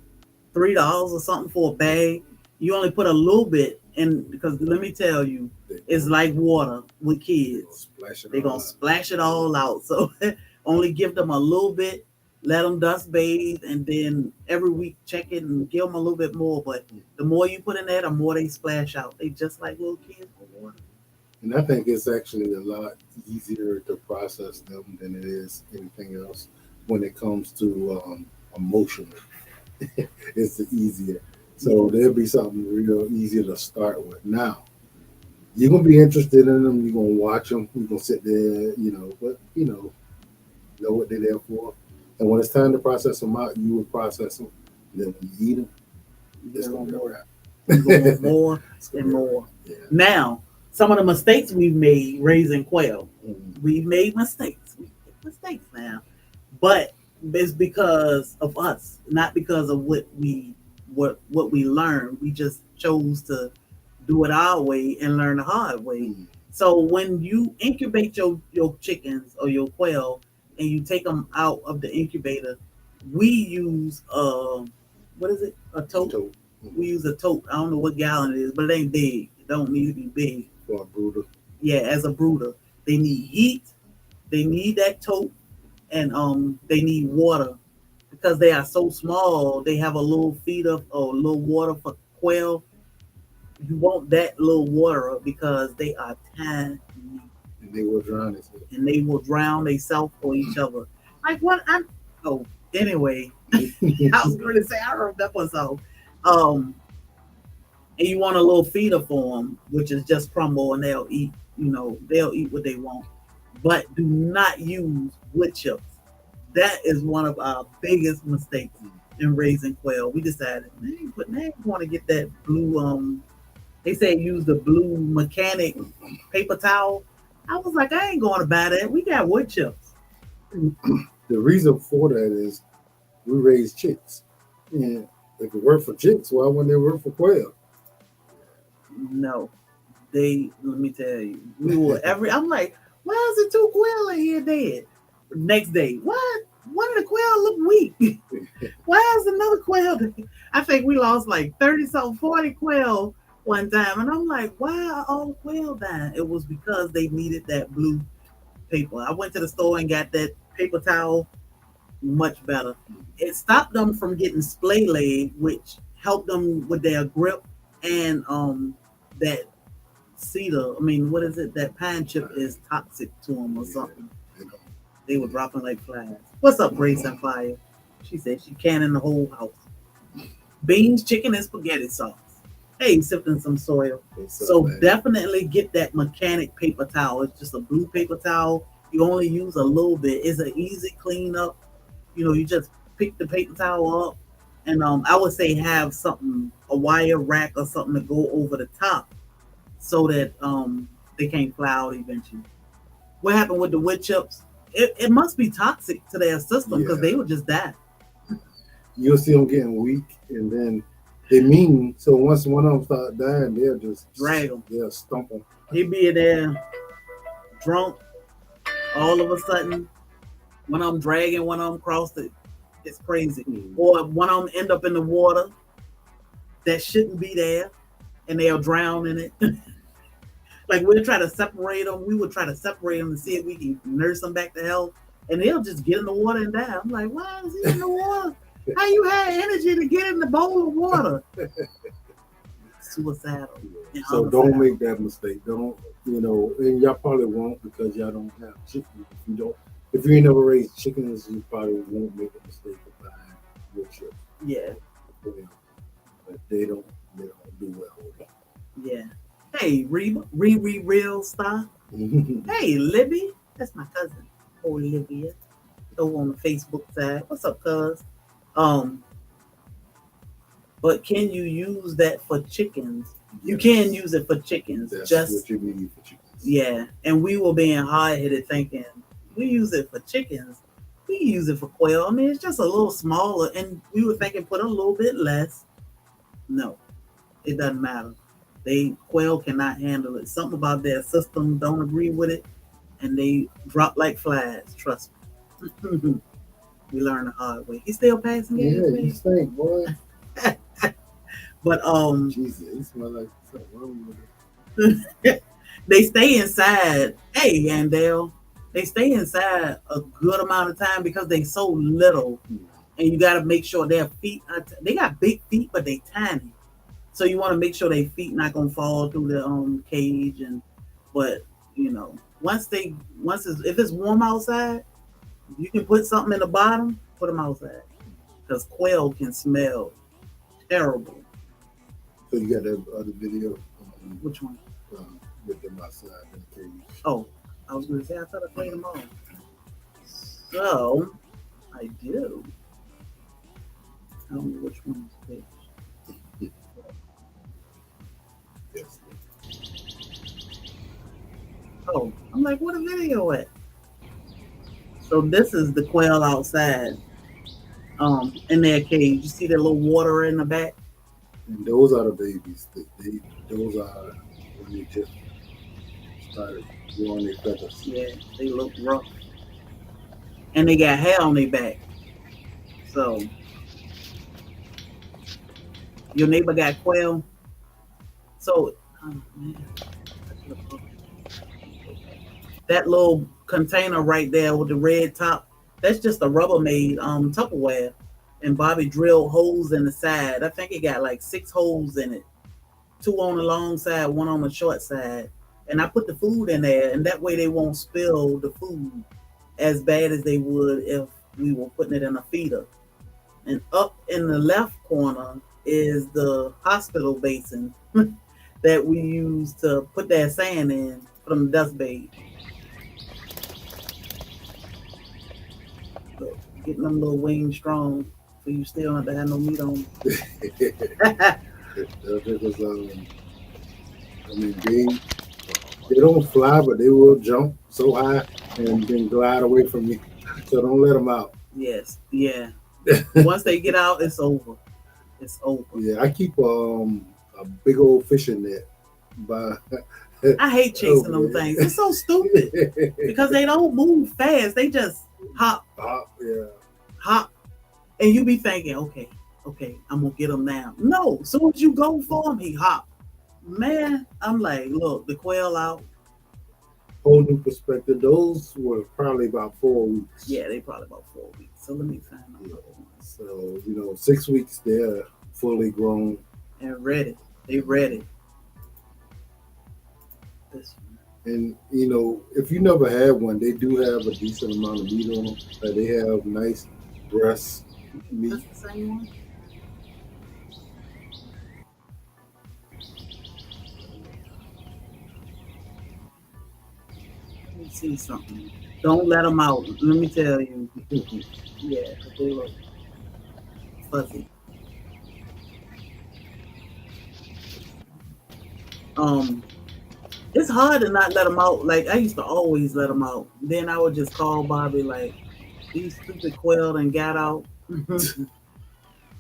$3 or something for a bag. You only put a little bit in because let me tell you, it's like water with kids. They're gonna splash it all out. So only give them a little bit, let them dust bathe, and then every week check it and give them a little bit more. But the more you put in there, the more they splash out. They just like little kids with water. And I think it's actually a lot easier to process them than it is anything else when it comes to emotional. It's easier. So there'll be something real easy to start with. Now, you're going to be interested in them. You're going to watch them. You're going to sit there, but, know what they're there for. And when it's time to process them out, you will process them. Then when you eat them, it's going to be a wrap. More and more. Yeah. Now, some of the mistakes we've made raising quail, we've made mistakes. We make mistakes now. But it's because of us, not because of what we learned. We just chose to do it our way and learn the hard way. So when you incubate your chickens or your quail and you take them out of the incubator, we use what is it? A tote. We use a tote. I don't know what gallon it is, but it ain't big. It don't need to be big. For a brooder. Yeah, as a brooder. They need heat. They need that tote, and they need water. Because they are so small, they have a little feeder or a little water for quail. You want that little water because they are tiny. And they will drown themselves. And they will drown themselves or each other. Like what? Anyway, I was going to say, I remember so. And you want a little feeder for them, which is just crumble, and they'll eat. They'll eat what they want. But do not use wood chips. That is one of our biggest mistakes in raising quail. We decided, man, we want to get that blue. They say use the blue mechanic paper towel. I was like, I ain't going to buy that. We got wood chips. The reason for that is we raise chicks, and if it worked for chicks, why wouldn't it work for quail? No, let me tell you, I'm like, why is it 2 quail in here dead? Next day, what? One of the quail look weak. Why is another quail dead? I think we lost like 40 quail one time, and I'm like, why are all the quail dying? It was because they needed that blue paper. I went to the store and got that paper towel. Much better. It stopped them from getting splay leg, which helped them with their grip, and that cedar. I mean, what is it? That pine chip is toxic to them or something. They were dropping like flies. What's up, Grace and Fire? She said she canning the whole house. Beans, chicken, and spaghetti sauce. Hey, sifting some soil. So definitely get that mechanic paper towel. It's just a blue paper towel. You only use a little bit. It's an easy cleanup. You just pick the paper towel up, and I would say have a wire rack or something to go over the top so that they can't fly out eventually. What happened with the wood chips? It must be toxic to their system because they would just die. you'll see them getting weak, and then they mean. So once one of them start dying, they'll just drag them. they'll stump them. He be there drunk. All of a sudden, one of them dragging, one of them crossed it. It's crazy. Or one of them end up in the water that shouldn't be there, and they'll drown in it. Like we'll try to separate them. We would try to separate them to see if we can nurse them back to health, and they'll just get in the water and die. I'm like, why is he in the water? How you had energy to get in the bowl of water? Suicidal. So don't make that mistake. Don't, and y'all probably won't because y'all don't have chickens. If you ain't never raised chickens, you probably won't make a mistake of buying your chips. Yeah. But they don't do well. Yeah. Hey, Reba, Real Star. Hey, Libby. That's my cousin. Olivia. Over on the Facebook side. What's up, cuz? But can you use that for chickens? You can use it for chickens. That's just what you need for chickens. Yeah. And we were being hard-headed thinking, we use it for chickens. We use it for quail. I mean, it's just a little smaller. And we were thinking put a little bit less. No, it doesn't matter. Quail cannot handle it. Something about their system don't agree with it. And they drop like flies. Trust me. We learned the hard way. He's still passing gas. Yeah, you stink, boy. But Jesus, it smell like something wrong with it. They stay inside. Hey, Yandel, they stay inside a good amount of time because they so little, and you got to make sure their feet. They got big feet, but they tiny. So you want to make sure their feet not gonna fall through the cage. But if it's warm outside, you can put something in the bottom. Put them outside because quail can smell terrible. So you got that other video? Which one? With them outside in the cage. Oh, I was going to say, I thought I played them all. So, I do. I don't know which one is which. Yes. Oh, I'm like, what a video at? So this is the quail outside, in their cage. You see that little water in the back? And those are the babies. Those are when they just started growing their feathers. Yeah, they look rough. And they got hair on their back. So, your neighbor got quail. So, oh man. That little container right there with the red top, that's just a Rubbermaid Tupperware. And Bobby drilled holes in the side. I think it got like 6 holes in it. 2 on the long side, 1 on the short side. And I put the food in there, and that way they won't spill the food as bad as they would if we were putting it in a feeder. And up in the left corner is the hospital basin that we use to put that sand in from the dust bag. So, getting them little wings strong. So you still don't have to have no meat on. They don't fly, but they will jump so high and then glide away from you. So don't let them out. Yes, yeah. Once they get out, it's over. It's over. Yeah, I keep a big old fishing net. I hate chasing them things. It's so stupid because they don't move fast. They just hop. Hop. And you be thinking, okay, I'm going to get him now. No, as soon as you go for him, he hop. Man, I'm like, look, the quail out. Whole new perspective. Those were probably about 4 weeks. Yeah, they probably about 4 weeks. So let me find out. So, 6 weeks, they're fully grown. And ready. They ready. And, if you never had one, they do have a decent amount of meat on them. Like they have nice breast meat. That's the same one? Let me see something. Don't let them out. Let me tell you. Yeah, they look fuzzy. It's hard to not let them out. Like I used to always let them out. Then I would just call Bobby like, these stupid quail and got out.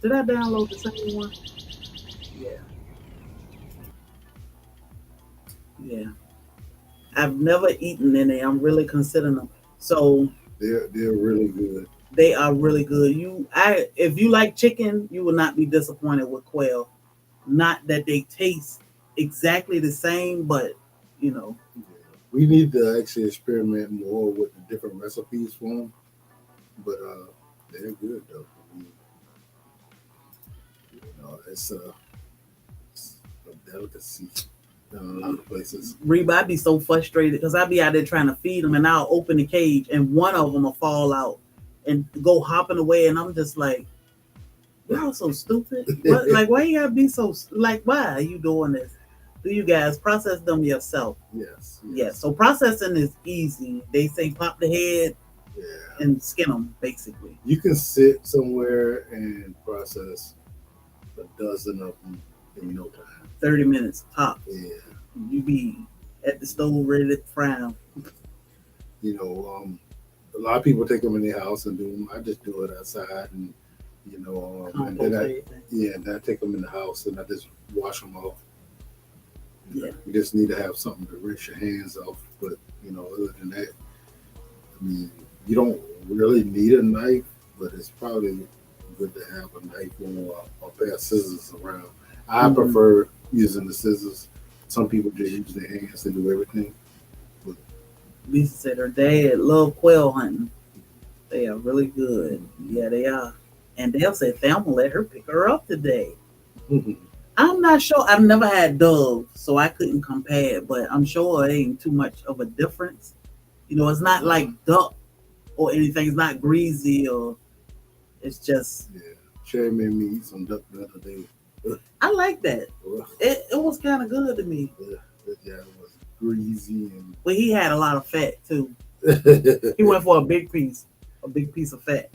Did I download the same one? Yeah, yeah. I've never eaten any. I'm really considering them. So They're really good. they are really good. If you like chicken, you will not be disappointed with quail. Not that they taste exactly the same, but you know, Yeah. We need to actually experiment more with the different recipes for them, but they're good though. I mean, it's a delicacy in a lot of places. Reba, I'd be so frustrated because I'd be out there trying to feed them, and I'll open the cage, and one of them will fall out and go hopping away, and I'm just like, y'all so stupid. What? Like, why you gotta be so like? Why are you doing this? Do you guys process them yourself? Yes, Yes. So processing is easy. They say pop the head yeah. and skin them, basically. You can sit somewhere and process a dozen of them in no time. 30 minutes top. Yeah. You be at the stove ready to fry them. You know, a lot of people take them in their house and do them. I just do it outside, and and then then I take them in the house and I just wash them off. Yeah. You just need to have something to rinse your hands off. But other than that, I mean, you don't really need a knife, but it's probably good to have a knife or a pair of scissors around. I prefer using the scissors. Some people just use their hands to do everything. But Lisa said her dad loved quail hunting. They are really good. Yeah, they are. And Dale said Thelma let her pick her up today. I'm not sure. I've never had dove, so I couldn't compare, but I'm sure it ain't too much of a difference. It's not like duck or anything. It's not greasy or it's just. Yeah. Sherry made me eat some duck the other day. I like that. It was kind of good to me. Yeah, it was greasy and. But he had a lot of fat too. He went for a big piece of fat.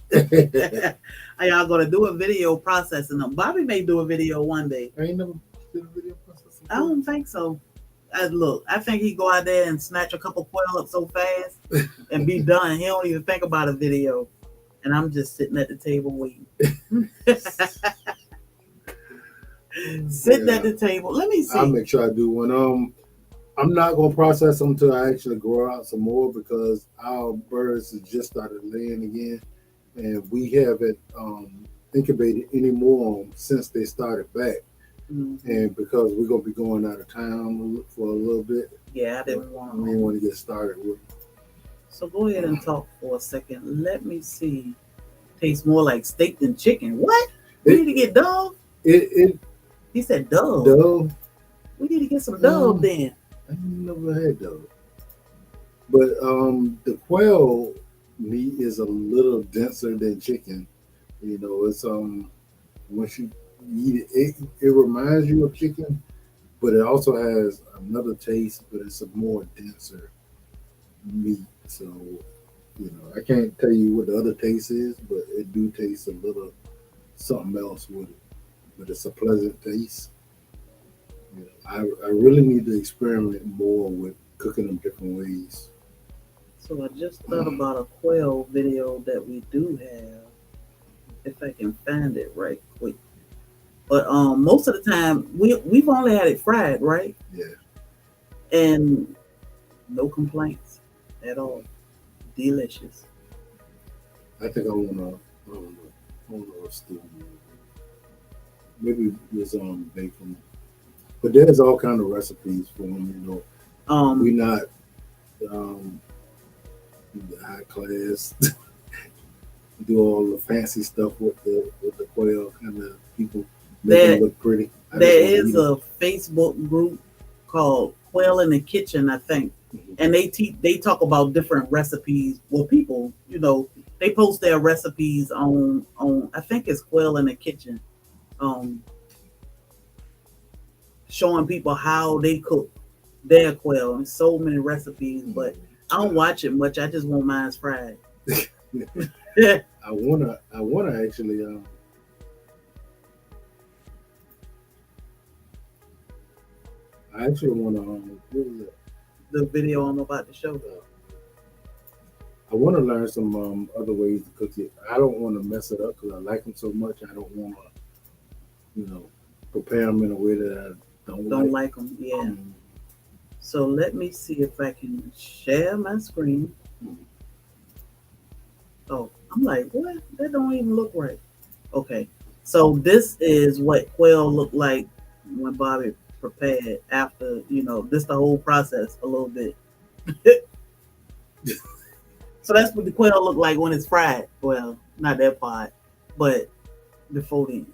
Are y'all gonna do a video processing them? Bobby may do a video one day. I ain't never did a video processing. I don't think so. I think he go out there and snatch a couple quail up so fast and be done. He don't even think about a video. And I'm just sitting at the table waiting. Sitting at the table. Let me see. I'll make sure I do one. I'm not gonna process them until I actually grow out some more because our birds have just started laying again, and we haven't incubated any more since they started back. Mm-hmm. And because we're gonna be going out of town for a little bit, yeah, I didn't want to get started with. So go ahead and talk for a second. Let me see. Tastes more like steak than chicken. What? We need to get dove. He said dove. Dove. We need to get some dove then. I never had dove. But the quail meat is a little denser than chicken. It's once you eat it, it reminds you of chicken, but it also has another taste, but it's a more denser meat. So, I can't tell you what the other taste is, but it do taste a little something else with it. But it's a pleasant taste. I really need to experiment more with cooking them different ways. So I just thought about a quail video that we do have, if I can find it right quick. But most of the time we've only had it fried, right? Yeah. And no complaints at all. Delicious. I think I want to stew. Maybe it's bacon. But there's all kind of recipes for them, We're not high class. Do all the fancy stuff with the quail kind of people make them look pretty. There is a Facebook group called Quail in the Kitchen, I think, and they talk about different recipes. Well, people, they post their recipes on I think it's Quail in the Kitchen, showing people how they cook their quail and so many recipes. But I don't watch it much. I just want mine fried. I wanna actually I actually wanna what was it? The video I'm about to show. I want to learn some other ways to cook it. I don't want to mess it up because I like them so much. I don't want to you know, prepare them in a way that I don't Don't like. like them. Yeah. Mm, So let me see if I can share my screen. mm. Oh, I'm like, what? That don't even look right. Okay. So this is what quail looked like when Bobby prepared after, this the whole process a little bit. So that's what the quail look like when it's fried. Well, not that part, but before then.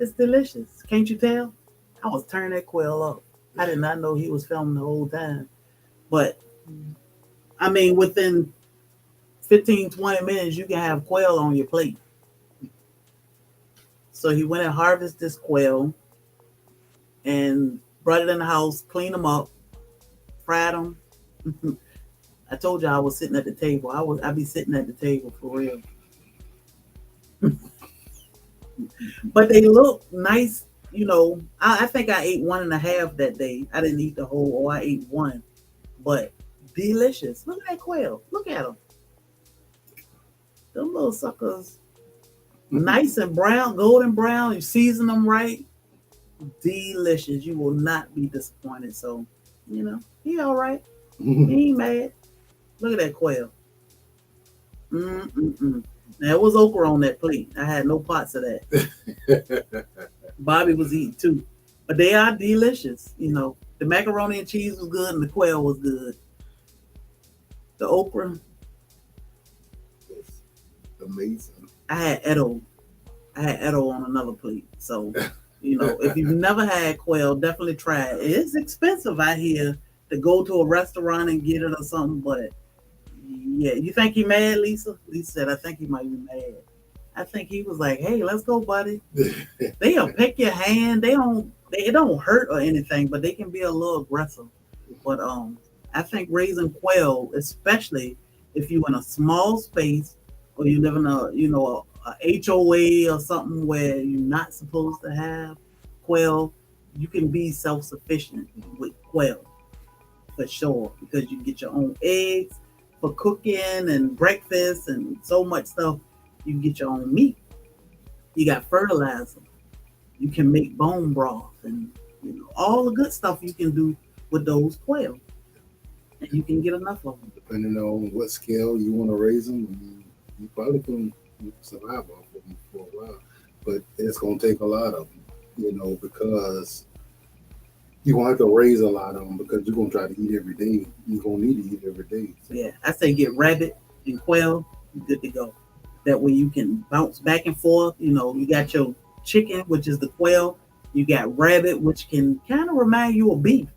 It's delicious. Can't you tell? I was turning that quail up. I did not know he was filming the whole time. But I mean, within 15, 20 minutes, you can have quail on your plate. So he went and harvested this quail and brought it in the house, cleaned them up, fried them. I told you I was sitting at the table. I'd be sitting at the table for real. But they look nice. I think I ate one and a half that day. I didn't eat the whole, or I ate one. But delicious. Look at that quail. Look at them. Them little suckers. Nice and brown, golden brown. You season them right. Delicious. You will not be disappointed. So, he all right. He ain't mad. Look at that quail. Mm-mm-mm. Now, it was okra on that plate. I had no parts of that. Bobby was eating too. But they are delicious. The macaroni and cheese was good and the quail was good. The okra, It's amazing. I had Edo. On another plate. So, if you've never had quail, definitely try it. It's expensive out here to go to a restaurant and get it or something, but yeah. You think he mad, Lisa? Lisa said, I think he might be mad. I think he was like, hey, let's go, buddy. They'll pick your hand. It don't hurt or anything, but they can be a little aggressive. But I think raising quail, especially if you're in a small space or you live in a HOA or something where you're not supposed to have quail, you can be self-sufficient with quail for sure, because you can get your own eggs for cooking and breakfast and so much stuff. You can get your own meat. You got fertilizer. You can make bone broth and all the good stuff you can do with those quail. And you can get enough of them. Depending on what scale you want to raise them, you probably can survive off of them for a while. But it's going to take a lot of them, because you're going to have to raise a lot of them because you're going to try to eat every day. You're going to need to eat every day. So. Yeah, I say get rabbit and quail, you're good to go. That way you can bounce back and forth. You got your chicken, which is the quail. You got rabbit, which can kind of remind you of beef.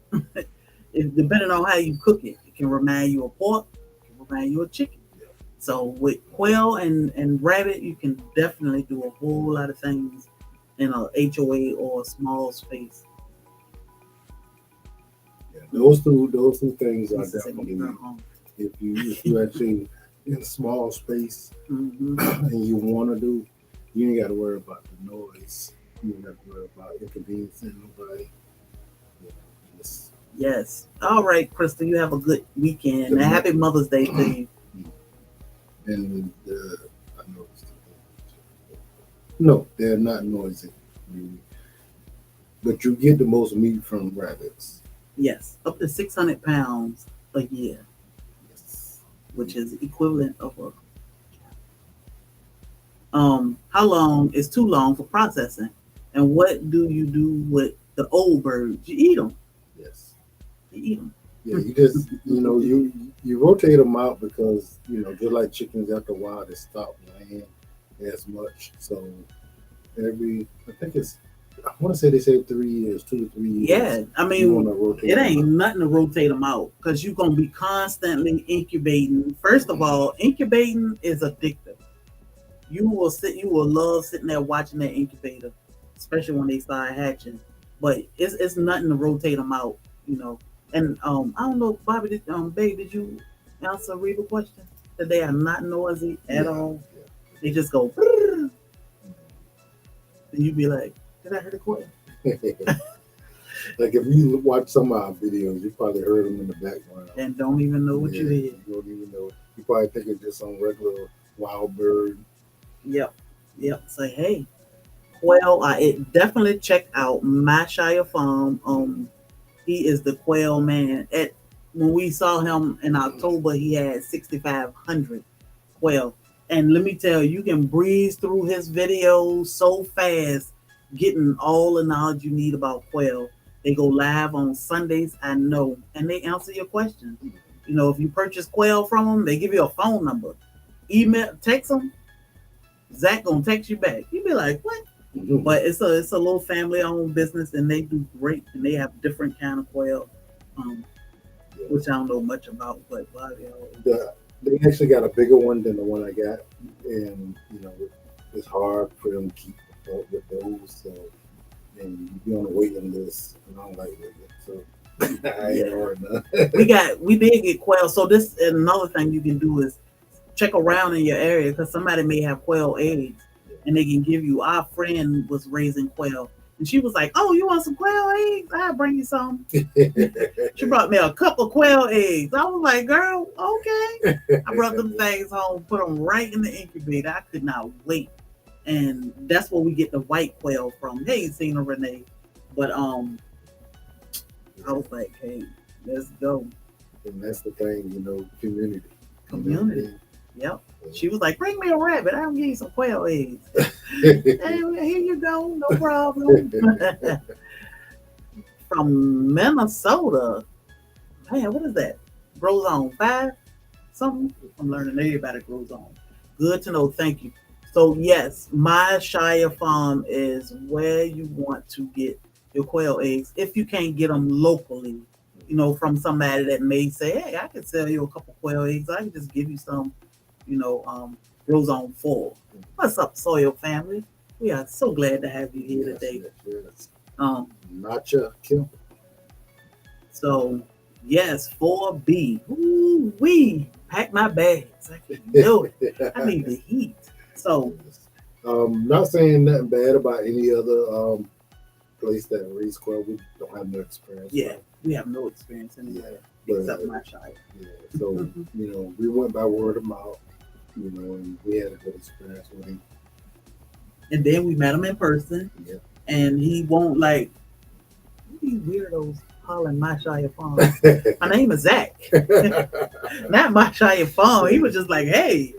Depending on how you cook it. It can remind you of pork. It can remind you of chicken. So with quail and rabbit, you can definitely do a whole lot of things in a HOA or a small space. Yeah, those two things are definitely. If you actually in a small space and you want to do, you ain't got to worry about the noise. You ain't got to worry about inconveniencing nobody. Yes. All right, Crystal, you have a good weekend. And happy Mother's Day to you. And I noticed. No, they're not noisy. But you get the most meat from rabbits. Yes, up to 600 pounds a year. Yes. Which is equivalent of a. How long is too long for processing? And what do you do with the old birds? You eat them. Yes. You eat them. Yeah, you just you rotate them out because just like chickens, after a while they stop laying as much. So I want to say they say 3 years, 2 to 3 years. Yeah, I mean, it ain't nothing to rotate them out because you're gonna be constantly incubating. First of all, incubating is addictive. You will love sitting there watching that incubator, especially when they start hatching. But it's nothing to rotate them out, And I don't know, Bobby, babe, did you answer Reba's question? That they are not noisy at all. Yeah. They just go, and you'd be like, did I hear the quail? Like if you watch some of our videos, you probably heard them in the background. And don't even know what you hear. You don't even know. You probably think it's just some regular wild bird. Yep. Say, hey, quail, it definitely check out My Shire Farm. He is the quail man. When we saw him in October, he had 6,500 quail. And let me tell you, you can breeze through his videos so fast, getting all the knowledge you need about quail. They go live on Sundays, I know, and they answer your questions. You know, if you purchase quail from them, they give you a phone number. Email, text them. Zach gonna text you back. You be like, what? But it's a little family-owned business, and they do great. And they have different kind of quail, which I don't know much about. But they actually got a bigger one than the one I got, and you know it's hard for them to keep up with those. So, and you be on the waiting list, and I don't like waiting. So I ain't hard enough. we did get quail. So this and another thing you can do is check around in your area because somebody may have quail eggs. And they can give you. Our friend was raising quail, and she was like, "Oh, you want some quail eggs? I'll bring you some." She brought me a couple of quail eggs. I was like, "Girl, okay." I brought them things home, put them right in the incubator. I could not wait, and that's where we get the white quail from. Hey, Cena Renee, but I was like, "Hey, let's go." And that's the thing, you know, community. Yep. She was like, "Bring me a rabbit. I'll give you some quail eggs." Hey, here you go. No problem. From Minnesota. Man, what is that? Grows on 5 something? I'm learning everybody grows on. Good to know. Thank you. So, yes, My Shire Farm is where you want to get your quail eggs if you can't get them locally. You know, from somebody that may say, "Hey, I can sell you a couple quail eggs. I can just give you some." You know, grows on 4. What's up, Soil family? We are so glad to have you here today. Yes. Not your kill. So, yes, 4B. Ooh, we pack my bags. I can do it. I need the heat. So, not saying nothing bad about any other place that raise quail. We don't have no experience. Yeah, we have no experience anywhere except My Shire. Yeah, so you know, we went by word of mouth. You know, and we had a good experience with him. And then we met him in person. Yeah. And he won't like these weirdos calling My Shire Farm. My name is Zach. Not My Shire Farm. He was just like, "Hey,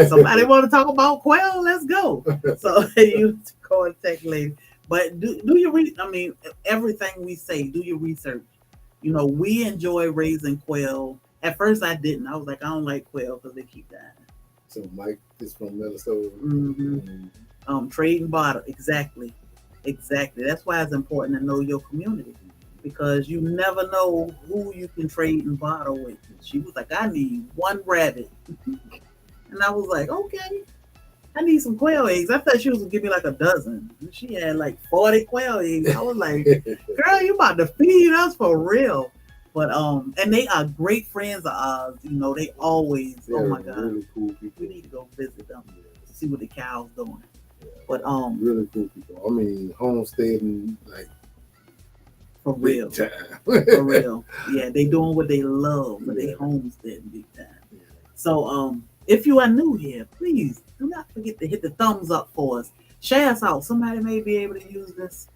somebody want to talk about quail? Let's go." So you contact lady. But do your everything we say, do your research. You know, we enjoy raising quail. At first I didn't. I was like, I don't like quail because they keep dying. So Mike is from Minnesota. Trade and barter. Exactly. That's why it's important to know your community because you never know who you can trade and barter with. She was like, "I need 1 rabbit," and I was like, "Okay, I need some quail eggs." I thought she was gonna give me like a dozen. She had like 40 quail eggs. I was like, "Girl, you about to feed us for real?" But and they are great friends of ours. You know, they always. Oh my God, really cool people. We need to go visit them, see what the cows doing. Yeah. But really cool people. I mean, homesteading like for real, time. For real. Yeah, they doing what they love, but they homesteading big time. Yeah. So if you are new here, please do not forget to hit the thumbs up for us. Share us out. Somebody may be able to use this.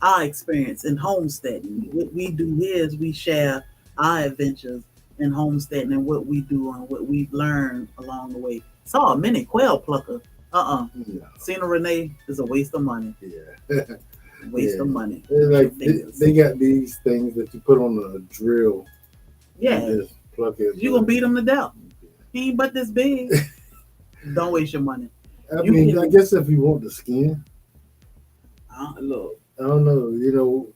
Our experience in homesteading. What we do here is we share our adventures in homesteading and what we do and what we've learned along the way. Saw a mini quail plucker. Cena Renee is a waste of money. Yeah. Waste of money. Like they got these things that you put on a drill. Yeah. Just pluck it. You're gonna beat them to death. He ain't but this big. Don't waste your money. I guess if you want the skin. Look. I don't know. You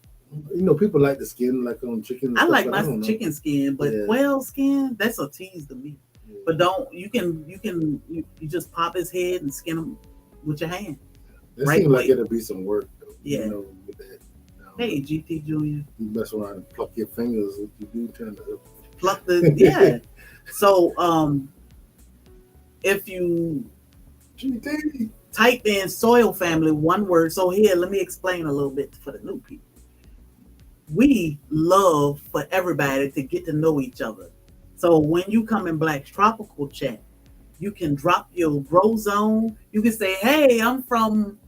know, people like the skin, like on chicken. I like my chicken skin, but quail skin, that's a tease to me. Yeah. But you just pop his head and skin him with your hand. That seems like it'll be some work, though. Yeah. You know, with that. Hey, GT Junior. You mess around and pluck your fingers if you do turn to pluck the yeah. So if you GT. Type in soil family, 1 word. So here, let me explain a little bit for the new people. We love for everybody to get to know each other. So when you come in Black's Tropical Chat, you can drop your grow zone. You can say, "Hey, I'm from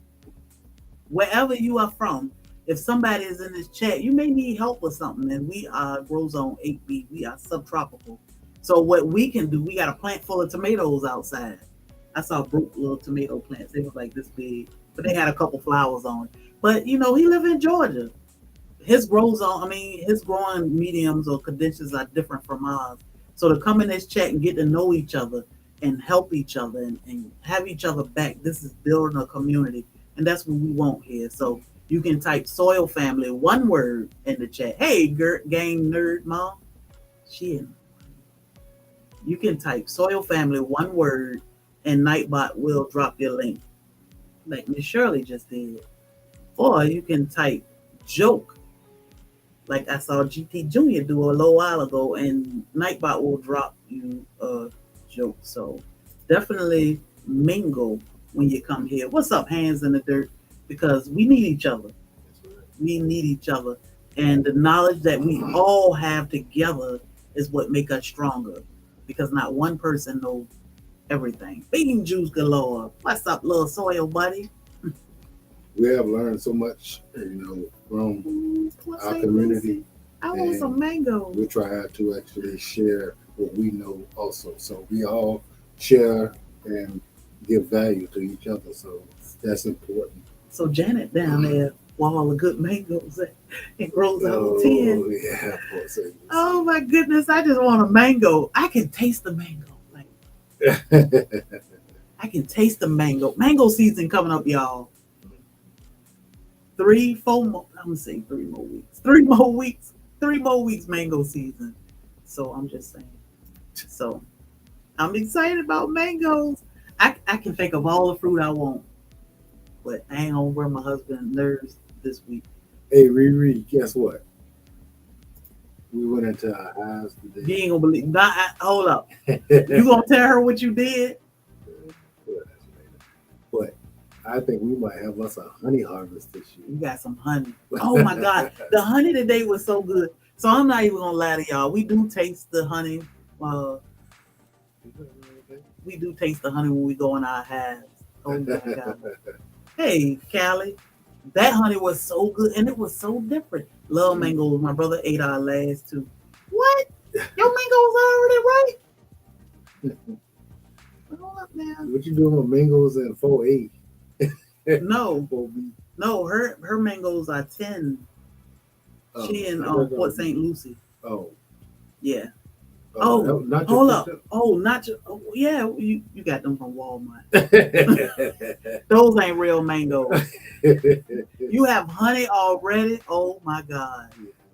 wherever you are from, if somebody is in this chat, you may need help with something. And we are Grow Zone 8B. We are subtropical. So what we can do, we got a plant full of tomatoes outside. I saw broke little tomato plants. They was like this big, but they had a couple flowers on it. But you know, he live in Georgia. His grows on, I mean, his growing mediums or conditions are different from ours. So to come in this chat and get to know each other and help each other and have each other back, this is building a community. And that's what we want here. So you can type soil family, one word in the chat. Hey, game nerd mom. She in. You can type soil family, one word, and Nightbot will drop your link, like Miss Shirley just did. Or you can type joke, like I saw GT Junior do a little while ago, and Nightbot will drop you a joke. So definitely mingle when you come here. What's up, hands in the dirt? Because we need each other. We need each other, and the knowledge that we all have together is what make us stronger. Because not one person knows everything. Bean juice galore. What's up, little soil buddy? We have learned so much, from our community. I want some mango. We try to actually share what we know also. So we all share and give value to each other. So that's important. So Janet down there, while all the good mangoes it grows out 10. Yeah, oh my goodness, I just want a mango. I can taste the mango. I can taste the mango. Mango season coming up, y'all. 3-4 more. I'm gonna say 3 more weeks. 3 more weeks. 3 more weeks. Mango season. So I'm just saying. So I'm excited about mangoes. I can think of all the fruit I want, but I ain't gonna wear my husband's nerves this week. Hey Riri, guess what? We went into our house today. You ain't gonna believe. Hold up. You gonna tell her what you did? But I think we might have us a honey harvest this year. You got some honey. Oh my God, the honey today was so good. So I'm not even gonna lie to y'all. We do taste the honey. We do taste the honey when we go in our hives. Oh my God. Hey, Callie, that honey was so good and it was so different. Love mangoes. My brother ate our last 2. What? Your mangoes already right? Hold up now. What you doing with mangoes and 4A? No, no, her mangoes are 10. She in Port St. Lucie. Oh, yeah. Oh, hold up. Oh, not your. Oh, yeah, you got them from Walmart. Those ain't real mangoes. You have honey already. Oh my God.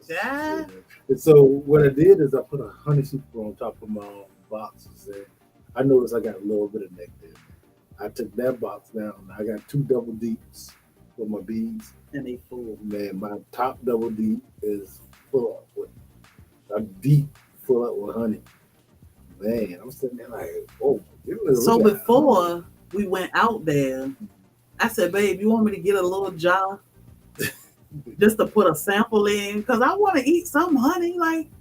Yeah. And so what I did is I put a honey super on top of my boxes, and I noticed I got a little bit of nectar. I took that box down. I got 2 double deeps for my bees, and they full. Man, my top double deep is full up with a deep. Full up with honey. Man, I'm sitting there like, oh. So before we went out there, I said, babe, you want me to get a little jar just to put a sample in? Because I want to eat some honey. Like,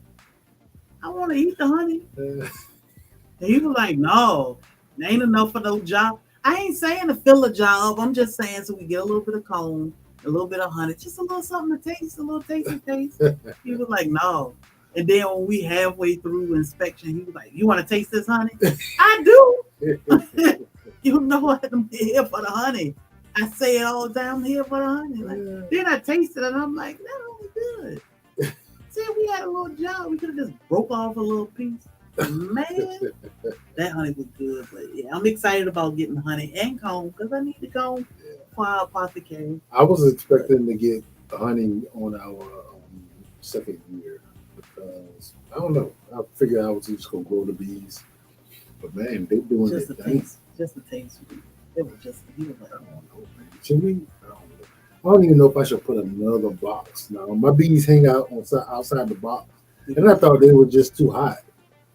I want to eat the honey. And he was like, no, there ain't enough for no jar. I ain't saying to fill a jar up. I'm just saying so we get a little bit of comb, a little bit of honey, just a little something to taste, a little tasty taste. He was like, no. And then when we halfway through inspection, he was like, you want to taste this honey? I do. You know I'm here for the honey. I say it all the time, I'm here for the honey. Like, then I tasted it and I'm like, that was good. See, we had a little jar. We could have just broke off a little piece. Man, that honey was good. But yeah, I'm excited about getting honey and comb because I need the comb for our apothecary. I was expecting to get honey on our second year. Because I don't know. I figured I was just gonna grow the bees, but man, they doing just their the thing. taste. Just the taste. It was just. He was like, I don't know, man. Should we? I don't know. I don't even know if I should put another box. Now my bees hang out outside the box, and I thought they were just too hot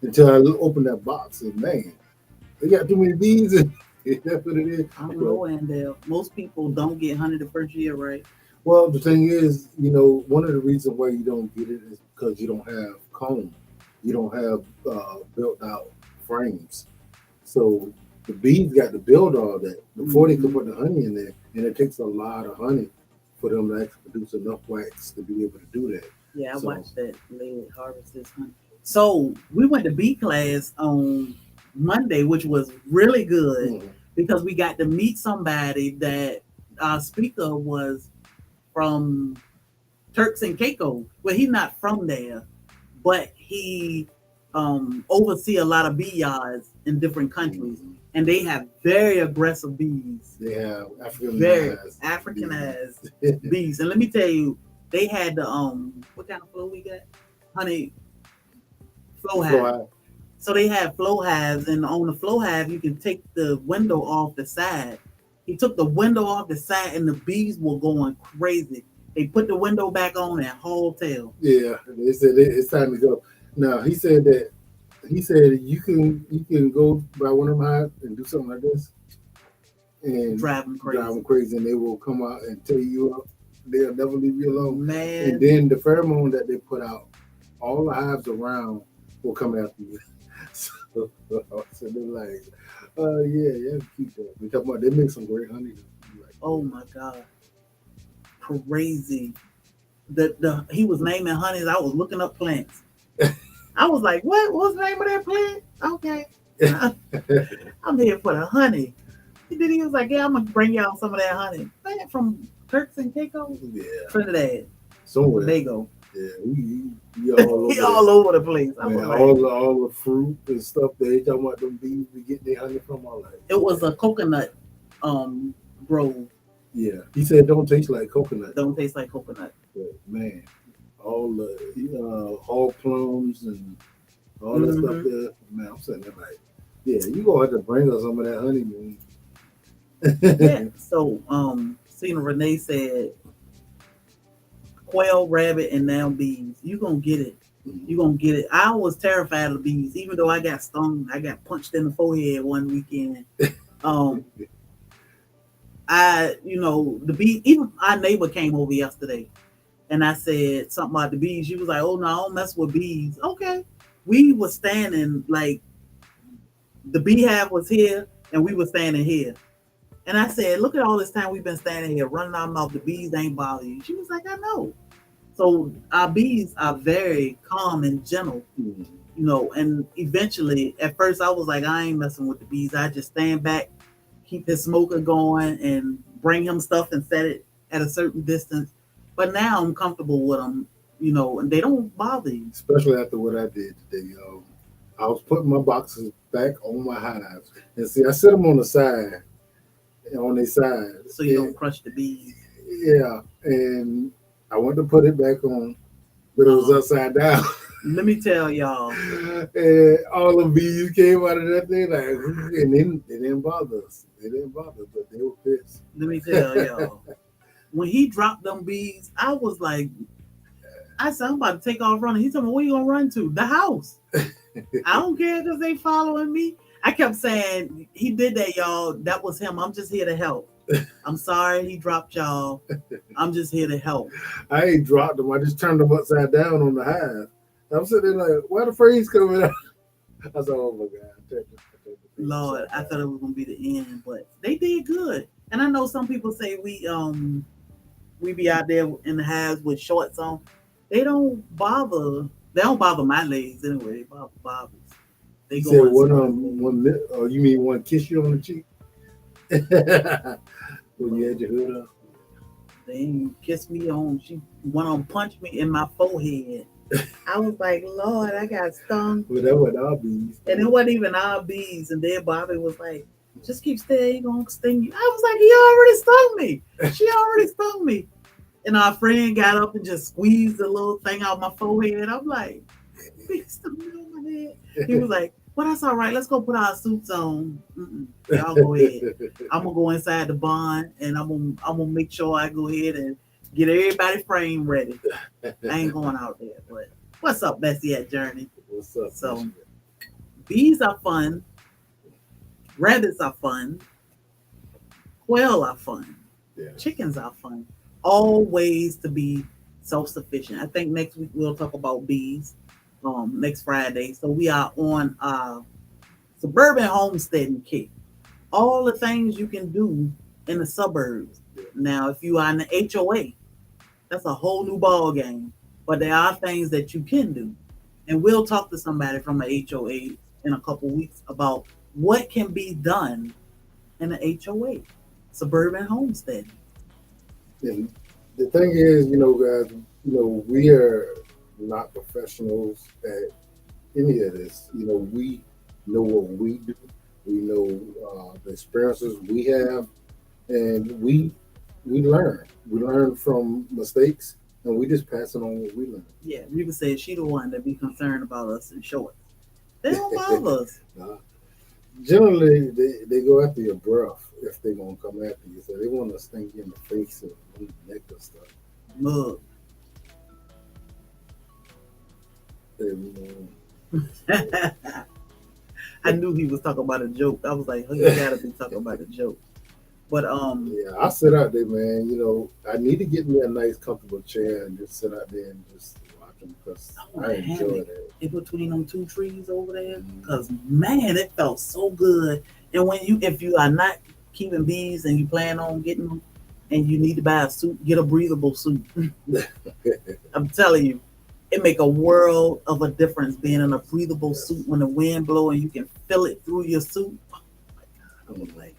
until I opened that box and man, they got too many bees. And that's what it is. I don't know, and most people don't get honey the first year, right? Well, the thing is, one of the reasons why you don't get it is because you don't have comb. You don't have built out frames. So the bees got to build all that before they could put the honey in there. and it takes a lot of honey for them to actually produce enough wax to be able to do that. Yeah, I So, watched that lady harvest this honey. So we went to bee class on Monday, which was really good mhm. because we got to meet somebody that our speaker was from Turks and Caicos. Well, he's not from there, but he oversee a lot of bee yards in different countries, Mhm. and they have very aggressive bees, They have very Africanized Africanized bees. bees. And let me tell you, they had the what kind of flow we got? Honey flow So hive. I, So they have flow hives, and on the flow hive, you can take the window off the side. He took the window off the side, and the bees were going crazy. They put the window back on and haul tail. yeah, they said it's time to go. Now he said you can go by one of mine and do something like this and Drive them drive them crazy. crazy, and they will come out and tear you up. They'll never leave you alone. And Man, then the pheromone that they put out, all the hives around will come after you. So, so they're like, yeah, yeah, keep that. We talking about they make some great honey. Like, oh my God. Crazy. The he was naming honeys. I was looking up plants. I was like, what? What's the name of that plant? Okay. I'm here for the honey. And then he was like, yeah, I'm gonna bring y'all some of that honey. Man, from Turks and Caicos, yeah, Trinidad, somewhere. Tobago. Yeah, we all He over. all over the place. I Man, was like, all the fruit and stuff they talking about them bees we get their honey from. All like, it was a coconut grove. yeah. He said it don't taste like coconut, Don't taste like coconut. but man, all the hog plums and all that stuff Hmm. there. Man, I'm sitting there like, yeah, you gonna have to bring us some of that honey, man. Yeah. So Cena Renee said quail, rabbit, and now bees. You gonna get it. You gonna get it. I was terrified of bees, even though I got stung. I got punched in the forehead one weekend. Um, the bee. Even our neighbor came over yesterday, and I said something about the bees. She was like, "Oh no, I don't mess with bees." Okay, we were standing like the beehive was here, and we were standing here. And I said, "Look at all this time we've been standing here running our mouth. The bees ain't bother you." She was like, "I know." So our bees are very calm and gentle, Mhm. and eventually, at first I was like, I ain't messing with the bees. I just stand back, keep his smoker going, and bring him stuff and set it at a certain distance. But now I'm comfortable with them, and they don't bother you. Especially after what I did today. I was putting my boxes back on my hives, and see, I set them on the side, on their side. So you don't crush the bees. Yeah, and I went to put it back on, but it was upside down. Let me tell y'all. And all the bees came out of that thing, like, and then they didn't bother us. They didn't bother, but they were pissed. Let me tell y'all. When he dropped them bees, I was like, I said, I'm about to take off running. He told me, where you gonna run to? The house. I don't care because they following me. I kept saying, he did that, y'all. That was him. I'm just here to help. I'm sorry he dropped y'all. I'm just here to help. I ain't dropped them. I just turned them upside down on the hive. I'm sitting there like, why the freeze coming out? I said, oh my God. Lord, I thought it was gonna be the end, but they did good. And I know some people say we be out there in the hives with shorts on. They don't bother. They don't bother my legs anyway. They bother Bobby's. They You go said on one, oh, you mean one kiss you on the cheek? When you had your hood up? They ain't kiss me on. She went on punch me in my forehead. I was like, Lord, I got stung. Well, that wasn't our bees. And it wasn't even our bees. And then Bobby was like, just keep staying, he gonna sting you. I was like, he already stung me. She already stung me. And our friend got up and just squeezed the little thing out my forehead. I'm like, he stung me on my head. He was like, well, that's all right. Let's go put our suits on. Y'all go ahead. I'm gonna go inside the barn and I'm gonna make sure I go ahead and get everybody frame ready. I ain't going out there. But what's up, Bessie at Journey? What's up? So bees are fun, rabbits are fun, quail are fun, yeah. Chickens are fun. All ways to be self-sufficient. I think next week we'll talk about bees. Next Friday. So we are on Suburban Homesteading kick. All the things you can do in the suburbs. Now, if you are in the HOA, that's a whole new ball game. But there are things that you can do, and we'll talk to somebody from a HOA in a couple weeks about what can be done in an HOA, suburban homesteading. And the thing is, guys, we are not professionals at any of this. We know what we do. We know the experiences we have, and we learn. We learn from mistakes, and we just pass it on what we learn. Yeah, Reba said she the one that be concerned about us in shorts. They don't bother us. Generally, they go after your breath if they're gonna come after you. So they want to sting you in the face and on the neck and stuff. Mug. I knew he was talking about a joke. I was like, oh, you gotta be talking about a joke. But yeah, I sit out there, man. I need to get me a nice, comfortable chair and just sit out there and just watch them because I enjoy that. In between them two trees over there, because man, it felt so good. And if you are not keeping bees and you plan on getting them, and you need to buy a suit, get a breathable suit. I'm telling you, it make a world of a difference being in a breathable suit when the wind blows and you can feel it through your suit. Oh my God, I was like,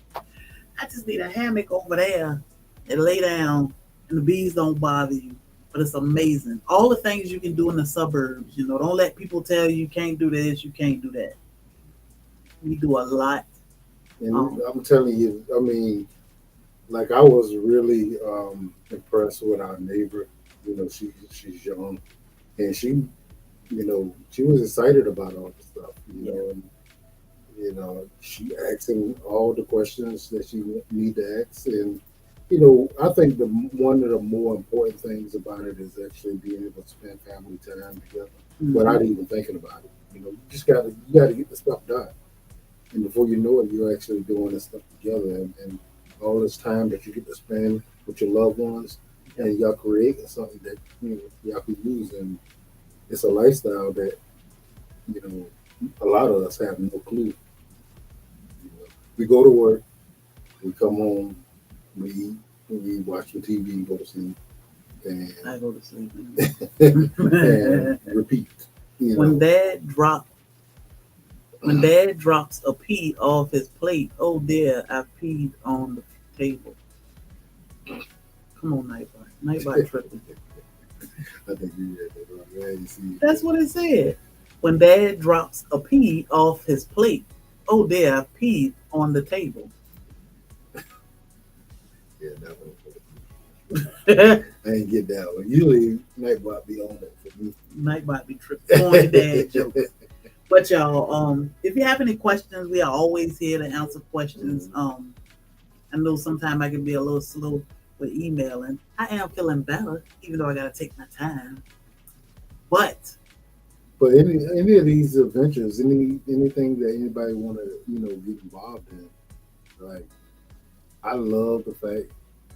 I just need a hammock over there and lay down, and the bees don't bother you. But it's amazing. All the things you can do in the suburbs, don't let people tell you can't do this, you can't do that. We do a lot. And I'm telling you, I mean, like I was really impressed with our neighbor. She's young, and she was excited about all the stuff. She asking all the questions that she need to ask, and I think one of the more important things about it is actually being able to spend family time together without even thinking about it. You gotta get the stuff done, and before you know it, you're actually doing this stuff together, and all this time that you get to spend with your loved ones, and y'all creating something that y'all can use, and it's a lifestyle that a lot of us have no clue. We go to work, we come home, we eat, we watch the TV, and go to sleep, and I go to sleep and repeat. When Dad drops a pea off his plate, oh dear, I peed on the table. Come on, Nightbot. Nightbot tripping. I think you read that right. Yeah, you see. That's what it said. When Dad drops a pea off his plate, oh dear, I peed on the table. Yeah, that one. I ain't get that one. Usually, Nightbot be on it for me. Nightbot be tripping on the dad jokes. But y'all, if you have any questions, we are always here to answer questions. I know sometimes I can be a little slow with emailing. I am feeling better, even though I gotta take my time. But any of these adventures, anything that anybody want to get involved in, like I love the fact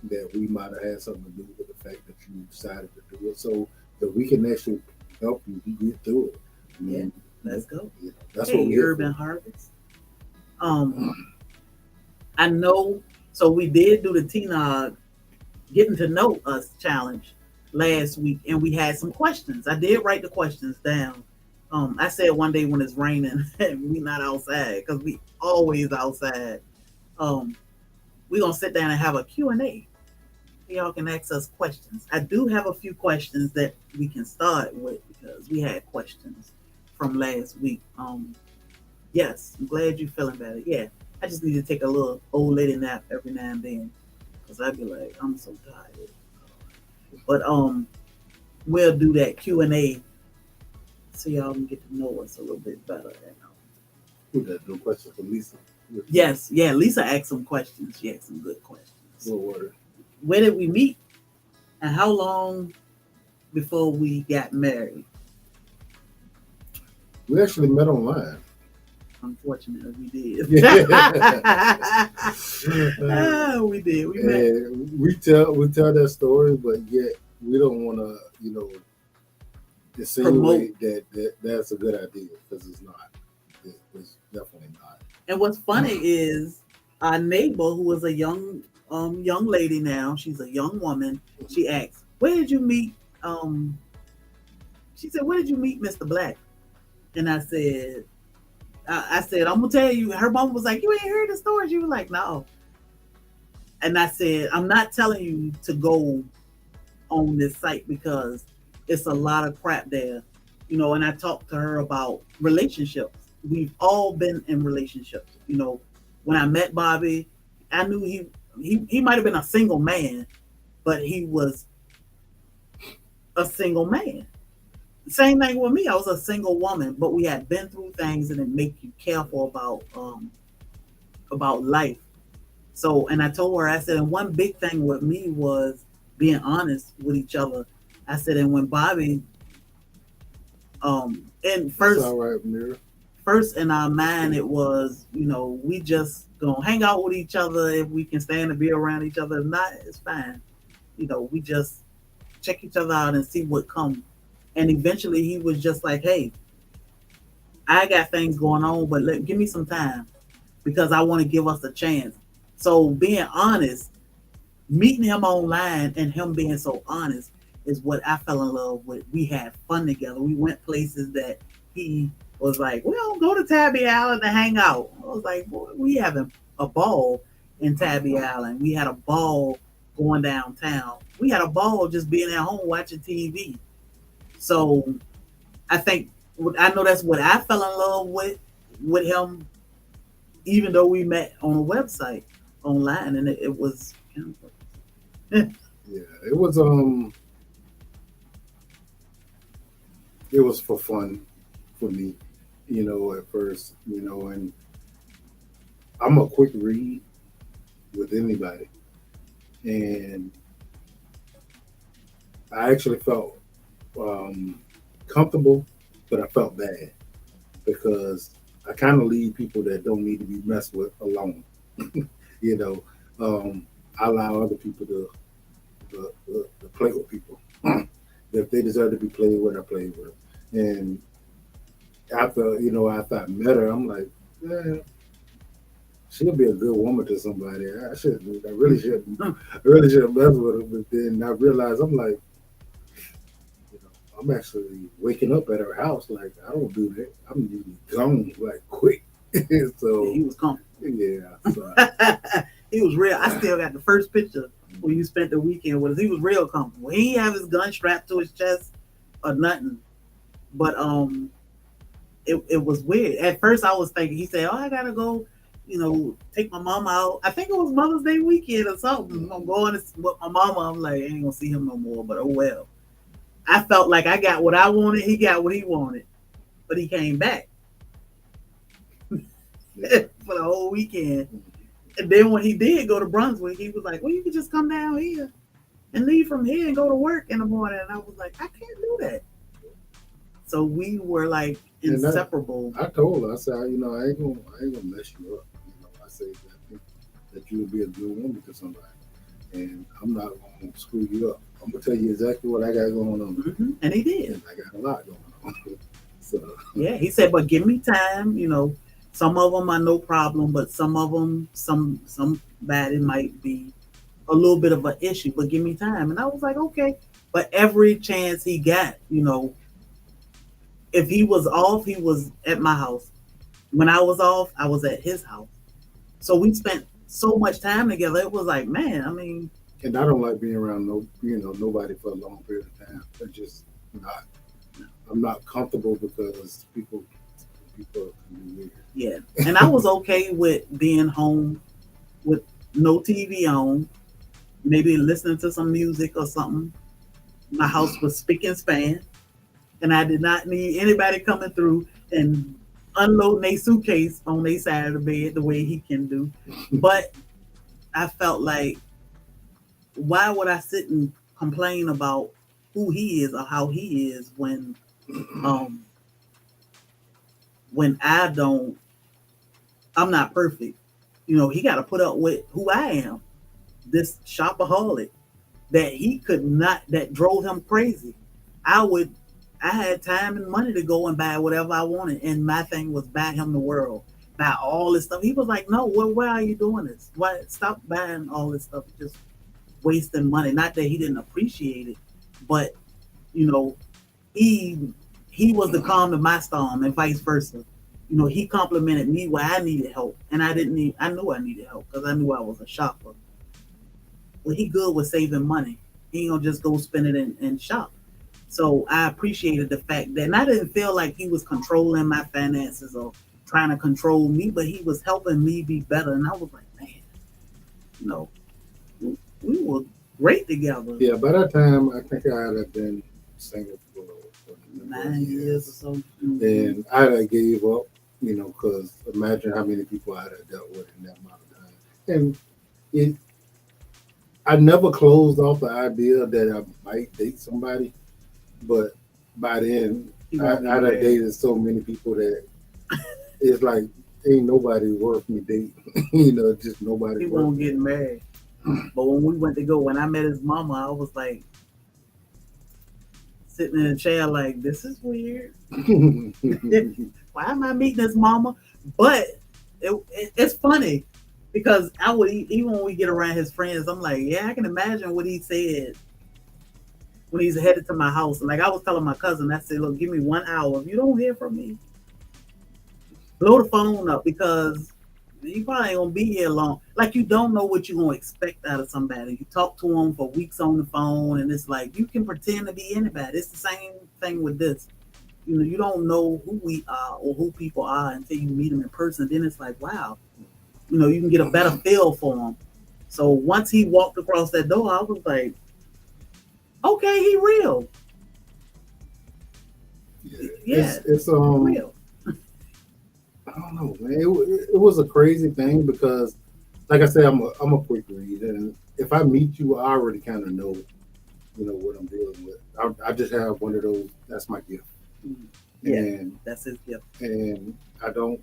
that we might have had something to do with the fact that you decided to do it, so that we can actually help you get through it. Let's go. That's what we Urban Harvest. I know. So we did do the Tina Getting to Know Us challenge last week, and we had some questions. I did write the questions down. I said one day when it's raining and we not outside, because we always outside. We're gonna sit down and have a Q&A. Y'all can ask us questions. I do have a few questions that we can start with because we had questions from last week. Yes, I'm glad you're feeling better. Yeah, I just need to take a little old lady nap every now and then because I'd be like, I'm so tired. But we'll do that Q&A so y'all can get to know us a little bit better. We got no questions for Lisa. Yes, yeah, Lisa asked some questions. She asked some good questions. Where did we meet? And how long before we got married? We actually met online. Unfortunately, we did. We did. We met. And we tell that story, but yet we don't want to, insinuate that's a good idea because it's not. It's definitely not. And what's funny is our neighbor, who was a young young lady now. She's a young woman. She asked, "Where did you meet?" She said, "Where did you meet Mr. Black?" And I said, I'm gonna tell you. Her mom was like, "You ain't heard the story." She was like, "No." And I said, "I'm not telling you to go on this site because it's a lot of crap there, you know." And I talked to her about relationships. We've all been in relationships, you know. When I met Bobby, I knew he might have been a single man, but he was a single man. Same thing with me. I was a single woman, but we had been through things, and it make you careful about life. So, and I told her, I said, and one big thing with me was being honest with each other. I said, and when Bobby, and That's all right, Mira. first in our mind, it was, you know, we just gonna hang out with each other if we can stand to be around each other. If not, it's fine. You know, we just check each other out and see what comes. And eventually, he was just like, "Hey, I got things going on, but give me some time because I want to give us a chance." So being honest, meeting him online and him being so honest is what I fell in love with. We had fun together. We went places that he was like, "We don't go to Tabby Island to hang out." I was like, "Boy, we having a ball in Tabby Island. We had a ball going downtown. We had a ball just being at home watching TV." So I think I know that's what I fell in love with him, even though we met on a website online, and it was. Yeah, it was for fun for me, you know, at first, you know, and I'm a quick read with anybody. And I actually felt um, comfortable, but I felt bad because I kind of leave people that don't need to be messed with alone. You know, I allow other people to play with people. If they deserve to be played with, I play with them. And after, you know, after I met her, I'm like, yeah, she'll be a good woman to somebody. I shouldn't. I really shouldn't. I really shouldn't mess with her. But then I realized I'm like, you know, I'm actually waking up at her house. Like I don't do that. I'm usually gone like quick. So He was comfortable. yeah. So, He was real. I still got the first picture when you spent the weekend with us. He was real comfortable. He didn't have his gun strapped to his chest or nothing. But it was weird. At first, I was thinking he said, "Oh, I gotta go, you know, take my mama out." I think it was Mother's Day weekend or something. I'm going with my mama. I'm like, I ain't gonna see him no more. But oh well. I felt like I got what I wanted. He got what he wanted. But he came back yeah. for the whole weekend. And then when he did go to Brunswick, he was like, "Well, you could just come down here and leave from here and go to work in the morning." And I was like, "I can't do that." So we were like inseparable. I told her, I said, you know, I ain't gonna mess you up. You know, I said that I think that you would be a good woman to somebody, and I'm not gonna screw you up. I'm gonna tell you exactly what I got going on, And he did. and I got a lot going on. So yeah, he said, "But give me time. You know, some of them are no problem, but some of them, somebody might be a little bit of an issue. But give me time." And I was like, "Okay." But every chance he got, you know, if he was off, he was at my house. When I was off, I was at his house. So we spent so much time together. It was like, man, I mean, and I don't like being around nobody for a long period of time. It's just not. I'm not comfortable because people can be weird. yeah. And I was okay with being home with no TV on, maybe listening to some music or something. My house was spick and span, and I did not need anybody coming through and unloading a suitcase on their side of the bed the way he can do. But I felt like, why would I sit and complain about who he is or how he is um when I'm not perfect. You know, he got to put up with who I am. This shopaholic that he could not, that drove him crazy. I would, I had time and money to go and buy whatever I wanted, and my thing was buy him the world, buy all this stuff. He was like, no, why are you doing this? Why stop buying all this stuff? Just wasting money. Not that he didn't appreciate it, but you know, he he was the calm to my storm and vice versa. He complimented me where I needed help, and I didn't need. I knew I needed help because I knew I was a shopper. Well, he good with saving money. He ain't gonna just go spend it in shop. So I appreciated the fact that, and I didn't feel like he was controlling my finances or trying to control me, but he was helping me be better. And I was like, man, you know, we were great together. Yeah, by that time, I think I had been single for 9 years or so. And I had gave up, because imagine how many people I had dealt with in that amount of time. And I never closed off the idea that I might date somebody, but by then, I had dated so many people that it's like, ain't nobody worth me dating. Just nobody. He won't get married. But when I met his mama, I was like sitting in a chair like, this is weird. Why am I meeting his mama? But it's funny because I would, even when we get around his friends, I'm like, yeah, I can imagine what he said when he's headed to my house. And like I was telling my cousin, I said, look, give me 1 hour. If you don't hear from me, blow the phone up because you probably ain't gonna be here long. Like you don't know what you're gonna expect out of somebody. You talk to them for weeks on the phone, and it's like you can pretend to be anybody. It's the same thing with this. You don't know who we are or who people are until you meet them in person. Then it's like, wow, you can get a better feel for them. So once he walked across that door, I was like, okay, he real. Yeah, it's real. I don't know, man. It was a crazy thing because, like I said, I'm a quick read, and if I meet you, I already kind of know, what I'm dealing with. I just have one of those. That's my gift. Yeah, and that's his gift. And I don't,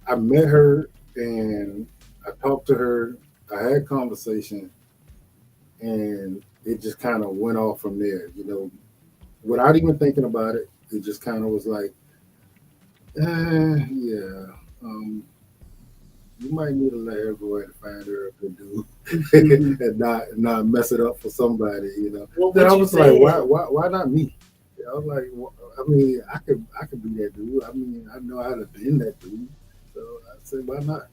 I met her and I talked to her. I had conversation, and it just kind of went off from there. Without even thinking about it, it just kind of was like, yeah, you might need to let her go ahead and find her a good dude and not mess it up for somebody, Well, then I was like, why not me? I was like, I mean, I could be that dude. I mean, I know how to be that dude, so I said, why not?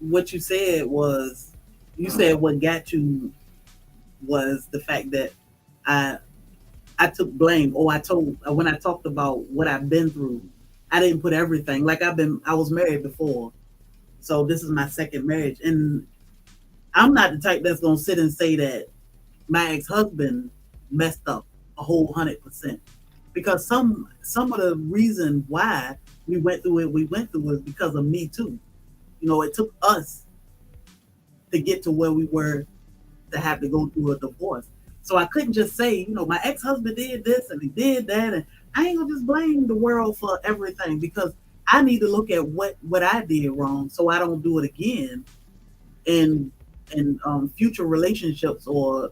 What you said was, what got you was the fact that I took blame, or when I talked about what I've been through, I didn't put everything. Like I was married before, so this is my second marriage, and I'm not the type that's gonna sit and say that my ex-husband messed up a whole 100%, because some of the reason why we went through is because of me too. It took us to get to where we were to have to go through a divorce. So I couldn't just say, my ex-husband did this and he did that, and I ain't gonna just blame the world for everything, because I need to look at what I did wrong so I don't do it again in future relationships, or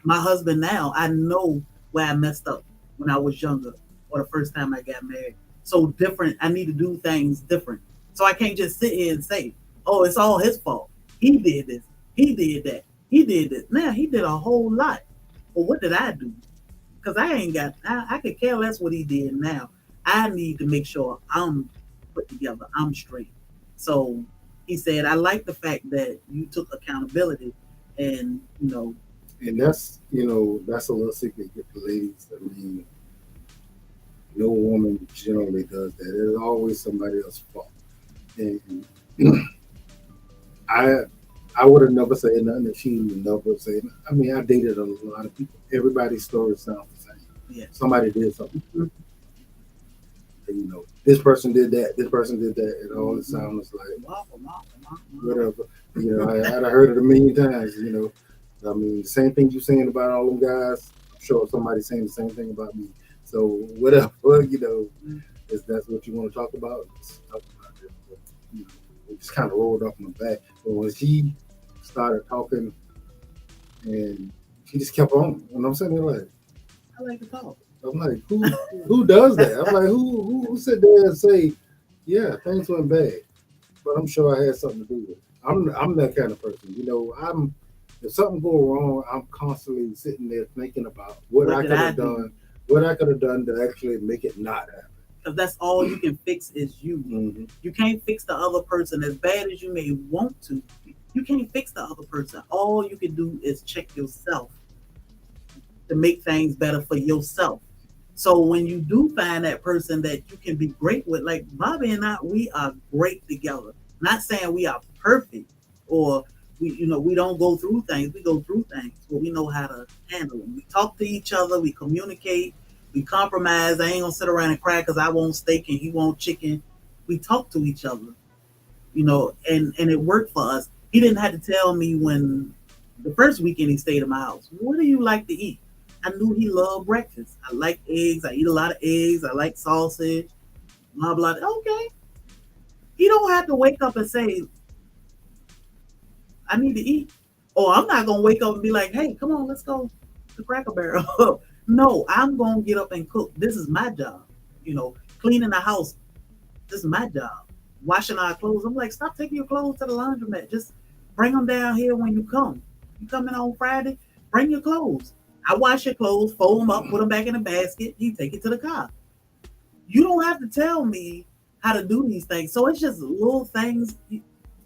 my husband now. I know where I messed up when I was younger or the first time I got married. So different. I need to do things different. So I can't just sit here and say, oh, it's all his fault. He did this. He did that. He did this. Now he did a whole lot. Well, what did I do? Because I could care less what he did now. I need to make sure I'm put together. I'm straight. So he said, I like the fact that you took accountability, and and that's that's a little secret for ladies. I mean, no woman generally does that. It's always somebody else's fault. And I would have never said nothing that she would never say. I mean, I dated a lot of people. Everybody's story sounds the same. Yeah. Somebody did something. And, this person did that. This person did that. And all it sounds like whatever. I'd heard it a million times. I mean, the same thing you saying about all them guys. I'm sure somebody's saying the same thing about me. So whatever, if that's what you want to talk about, let's talk about it. But, it just kind of rolled off my back. But when she started talking, and she just kept on, and I'm sitting there like, I like to talk. I'm like, who does that? I'm like, who sit there and say, yeah, things went bad, but I'm sure I had something to do with it. I'm that kind of person. I'm if something go wrong, I'm constantly sitting there thinking about what What I did could I have do? done, what I could have done to actually make it not happen. Because that's all you can fix is you. Hmm. You can't fix the other person as bad as you may want to. You can't fix the other person. All you can do is check yourself to make things better for yourself. So when you do find that person that you can be great with, like Bobby and I, we are great together. Not saying we are perfect or we don't go through things. We go through things, but we know how to handle them. We talk to each other. We communicate. We compromise. I ain't gonna sit around and cry because I want steak and he want chicken. We talk to each other, and it worked for us. He didn't have to tell me when the first weekend he stayed at my house. What do you like to eat? I knew he loved breakfast. I like eggs. I eat a lot of eggs. I like sausage. Blah blah. Okay, he don't have to wake up and say, "I need to eat," or I'm not gonna wake up and be like, "Hey, come on, let's go to Cracker Barrel." No, I'm gonna get up and cook. This is my job. Cleaning the house. This is my job. Washing our clothes. I'm like, stop taking your clothes to the laundromat. Just bring them down here when you come. You coming on Friday? Bring your clothes. I wash your clothes, fold them up, put them back in the basket. You take it to the car. You don't have to tell me how to do these things. So it's just little things.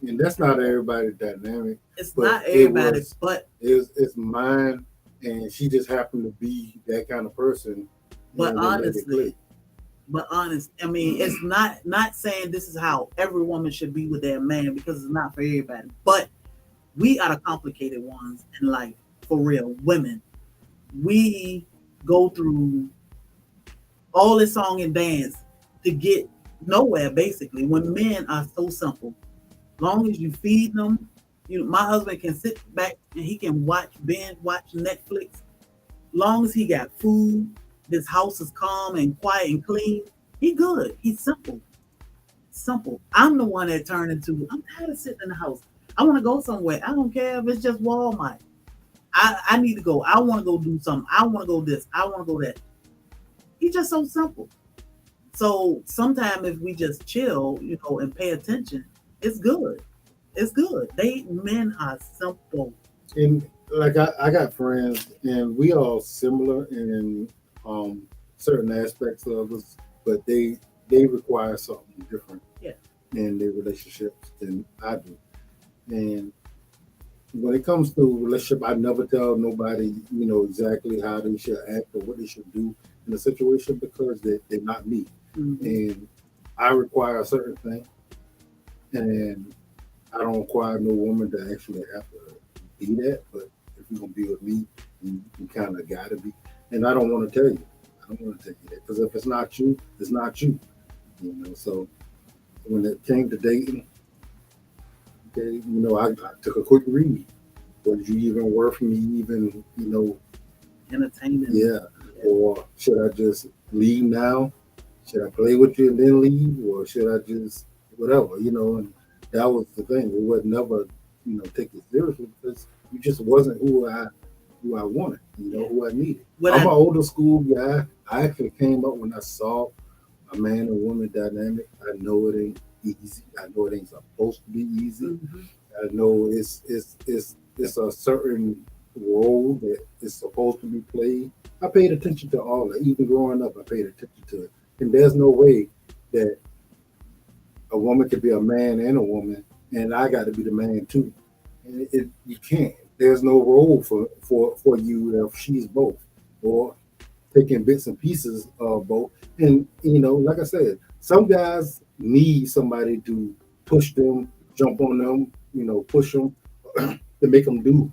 And that's not everybody's dynamic. It's But not everybody, but it's mine, and she just happened to be that kind of person. but And we let it click. honestly, but honest, I mean, it's not saying this is how every woman should be with their man because it's not for everybody. But we are the complicated ones in life, for real. Women, we go through all this song and dance to get nowhere. Basically, when men are so simple, long as you feed them, my husband can sit back and he can watch Netflix. Long as he got food, this house is calm and quiet and clean. He good. He's simple. Simple. I'm the one that turned into. I'm tired of sitting in the house. I want to go somewhere. I don't care if it's just Walmart. I need to go. I want to go do something. I want to go this. I want to go that. He's just so simple. So sometimes if we just chill, and pay attention, it's good. It's good. Men are simple. And like I got friends, and we all similar in um, certain aspects of us, but they require something different Yeah. in their relationships than I do. And when it comes to relationship, I never tell nobody, exactly how they should act or what they should do in a situation because they're not me. Mhm. And I require a certain thing, and I don't require no woman to actually have to be that. But if you're gonna be with me, you kind of gotta be. And I don't want to tell you. I don't want to tell you that because if it's not you, it's not you. So when it came to dating, okay, I took a quick read. Was you even worth me even, Entertaining. yeah. Or should I just leave now? Should I play with you and then leave? Or should I just whatever, and that was the thing. We would never, take it seriously because you just wasn't who I wanted, who I needed. What I'm I an older school guy. I actually came up when I saw a man and woman dynamic. I know it ain't easy. I know it ain't supposed to be easy. Mhm. I know it's a certain role that is supposed to be played. I paid attention to all that. Even growing up, I paid attention to it. And there's no way that a woman could be a man and a woman, and I got to be the man too. And you can't. There's no role for you if she's both, or taking bits and pieces of both. And like I said, some guys need somebody to push them, jump on them, push them to make them do.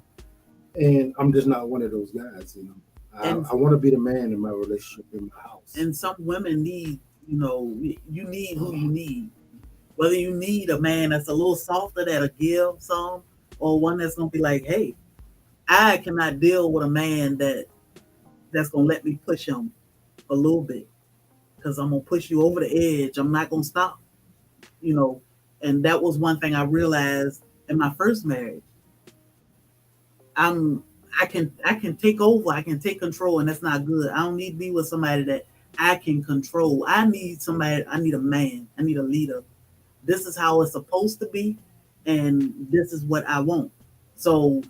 And I'm just not one of those guys. And I want to be the man in my relationship in my house. and some women need, you need who you need. Whether you need a man that's a little softer that'll give some, or one that's gonna be like, hey, I cannot deal with a man that's gonna let me push him a little bit because I'm gonna push you over the edge. I'm not gonna stop, you know. And that was one thing I realized in my first marriage. I'm I can take over, I can take control, and that's not good. I don't need to be with somebody that I can control. I need a man, I need a leader. This is how it's supposed to be, and this is what I want. So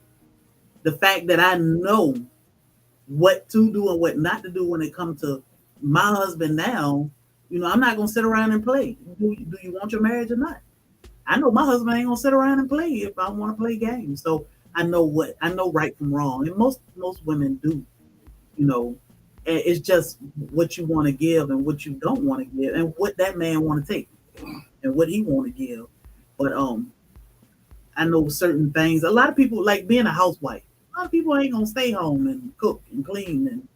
the fact that I know what to do and what not to do when it comes to my husband now, I'm not gonna sit around and play. Do you want your marriage or not? I know my husband ain't gonna sit around and play if I want to play games. So I know right from wrong, and most women do. You know, and it's just what you want to give and what you don't want to give, and what that man want to take and what he want to give. But I know certain things. A lot of people like being a housewife. A lot of people ain't gonna stay home and cook and clean and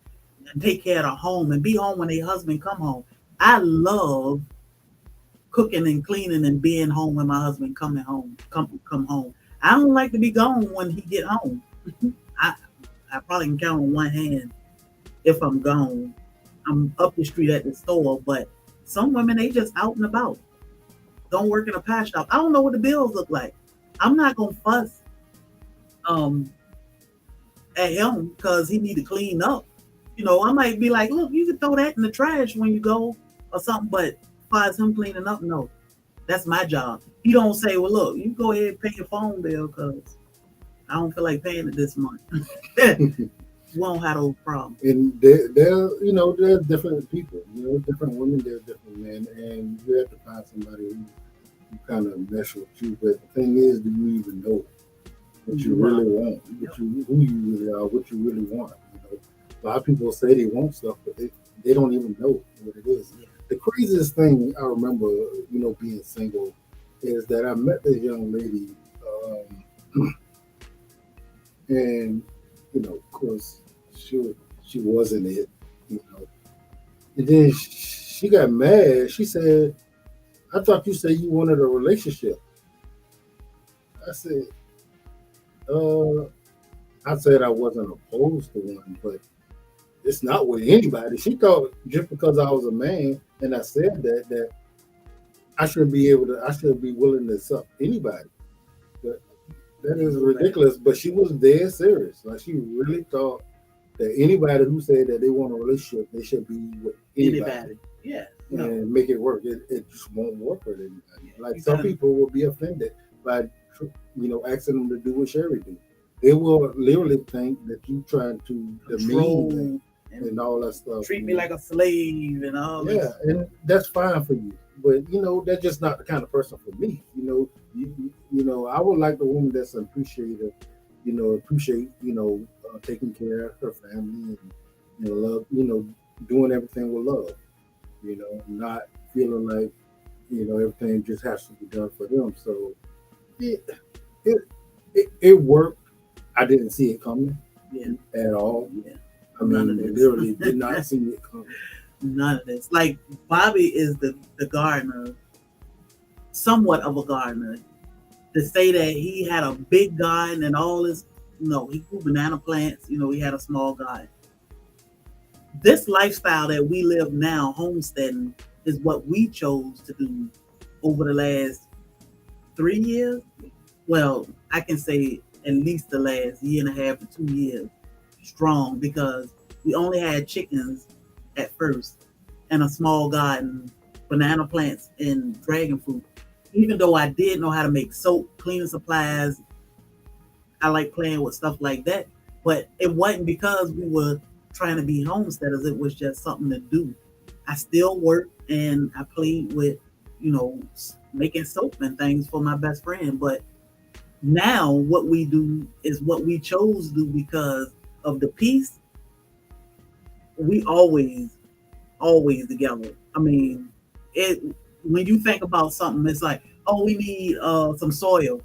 take care of the home and be home when their husband come home. I love cooking and cleaning and being home when my husband come home. I don't like to be gone when he get home. I I probably can count on one hand if I'm gone. I'm up the street at the store, but some women they just out and about. Don't work in a pie shop. I don't know what the bills look like. I'm not gonna fuss um at him because he need to clean up. I might be like, look, you can throw that in the trash when you go or something, but as far as him cleaning up, no. That's my job. He don't say, well, look, you go ahead and pay your phone bill because I don't feel like paying it this month. We don't have those problems. And there's different people, different women, there's different men, and you have to find somebody who kind of mesh with you. But the thing is, do you even know what you really want, who you really are, what you really want? A lot of people say they want stuff, but they don't even know what it is. The craziest thing I remember, being single, is that I met this young lady, and of course, she wasn't it, and then she got mad. She said, "I thought you said you wanted a relationship." I said, "Uh." I said I wasn't opposed to one, but it's not with anybody. She thought just because I was a man and I said that I should be willing to accept anybody. But that is ridiculous. But she was dead serious. Like she really thought that anybody who said that they want a relationship, they should be with anybody. Yeah. And make it work. It just won't work with anybody. Like some people will be offended by asking them to do what Sherry do. They will literally think that you trying to demean them and all that stuff. Treat me like a slave and all that. Yeah, and that's fine for you. But that's just not the kind of person for me. I would like the woman that's appreciative, taking care of her family and love, doing everything with love. Not feeling like, everything just has to be done for them. So it worked. I didn't see it coming at all. Yeah. I mean, literally did not see it coming. None of this. Like Bobby is the gardener, somewhat of a gardener. To say that he had a big garden and all this, no, he grew banana plants. He had a small garden. This lifestyle that we live now, homesteading, is what we chose to do over the last 3 years. Well, I can say at least the last year and a half to 2 years strong, because we only had chickens at first and a small garden, banana plants and dragon fruit. Even though I did know how to make soap, cleaning supplies, I like playing with stuff like that. But it wasn't because we were trying to be homesteaders. It was just something to do. I still work and I played with, making soap and things for my best friend. But now what we do is what we chose to do because of the peace. We always together. I mean, when you think about something, it's like, oh, we need some soil.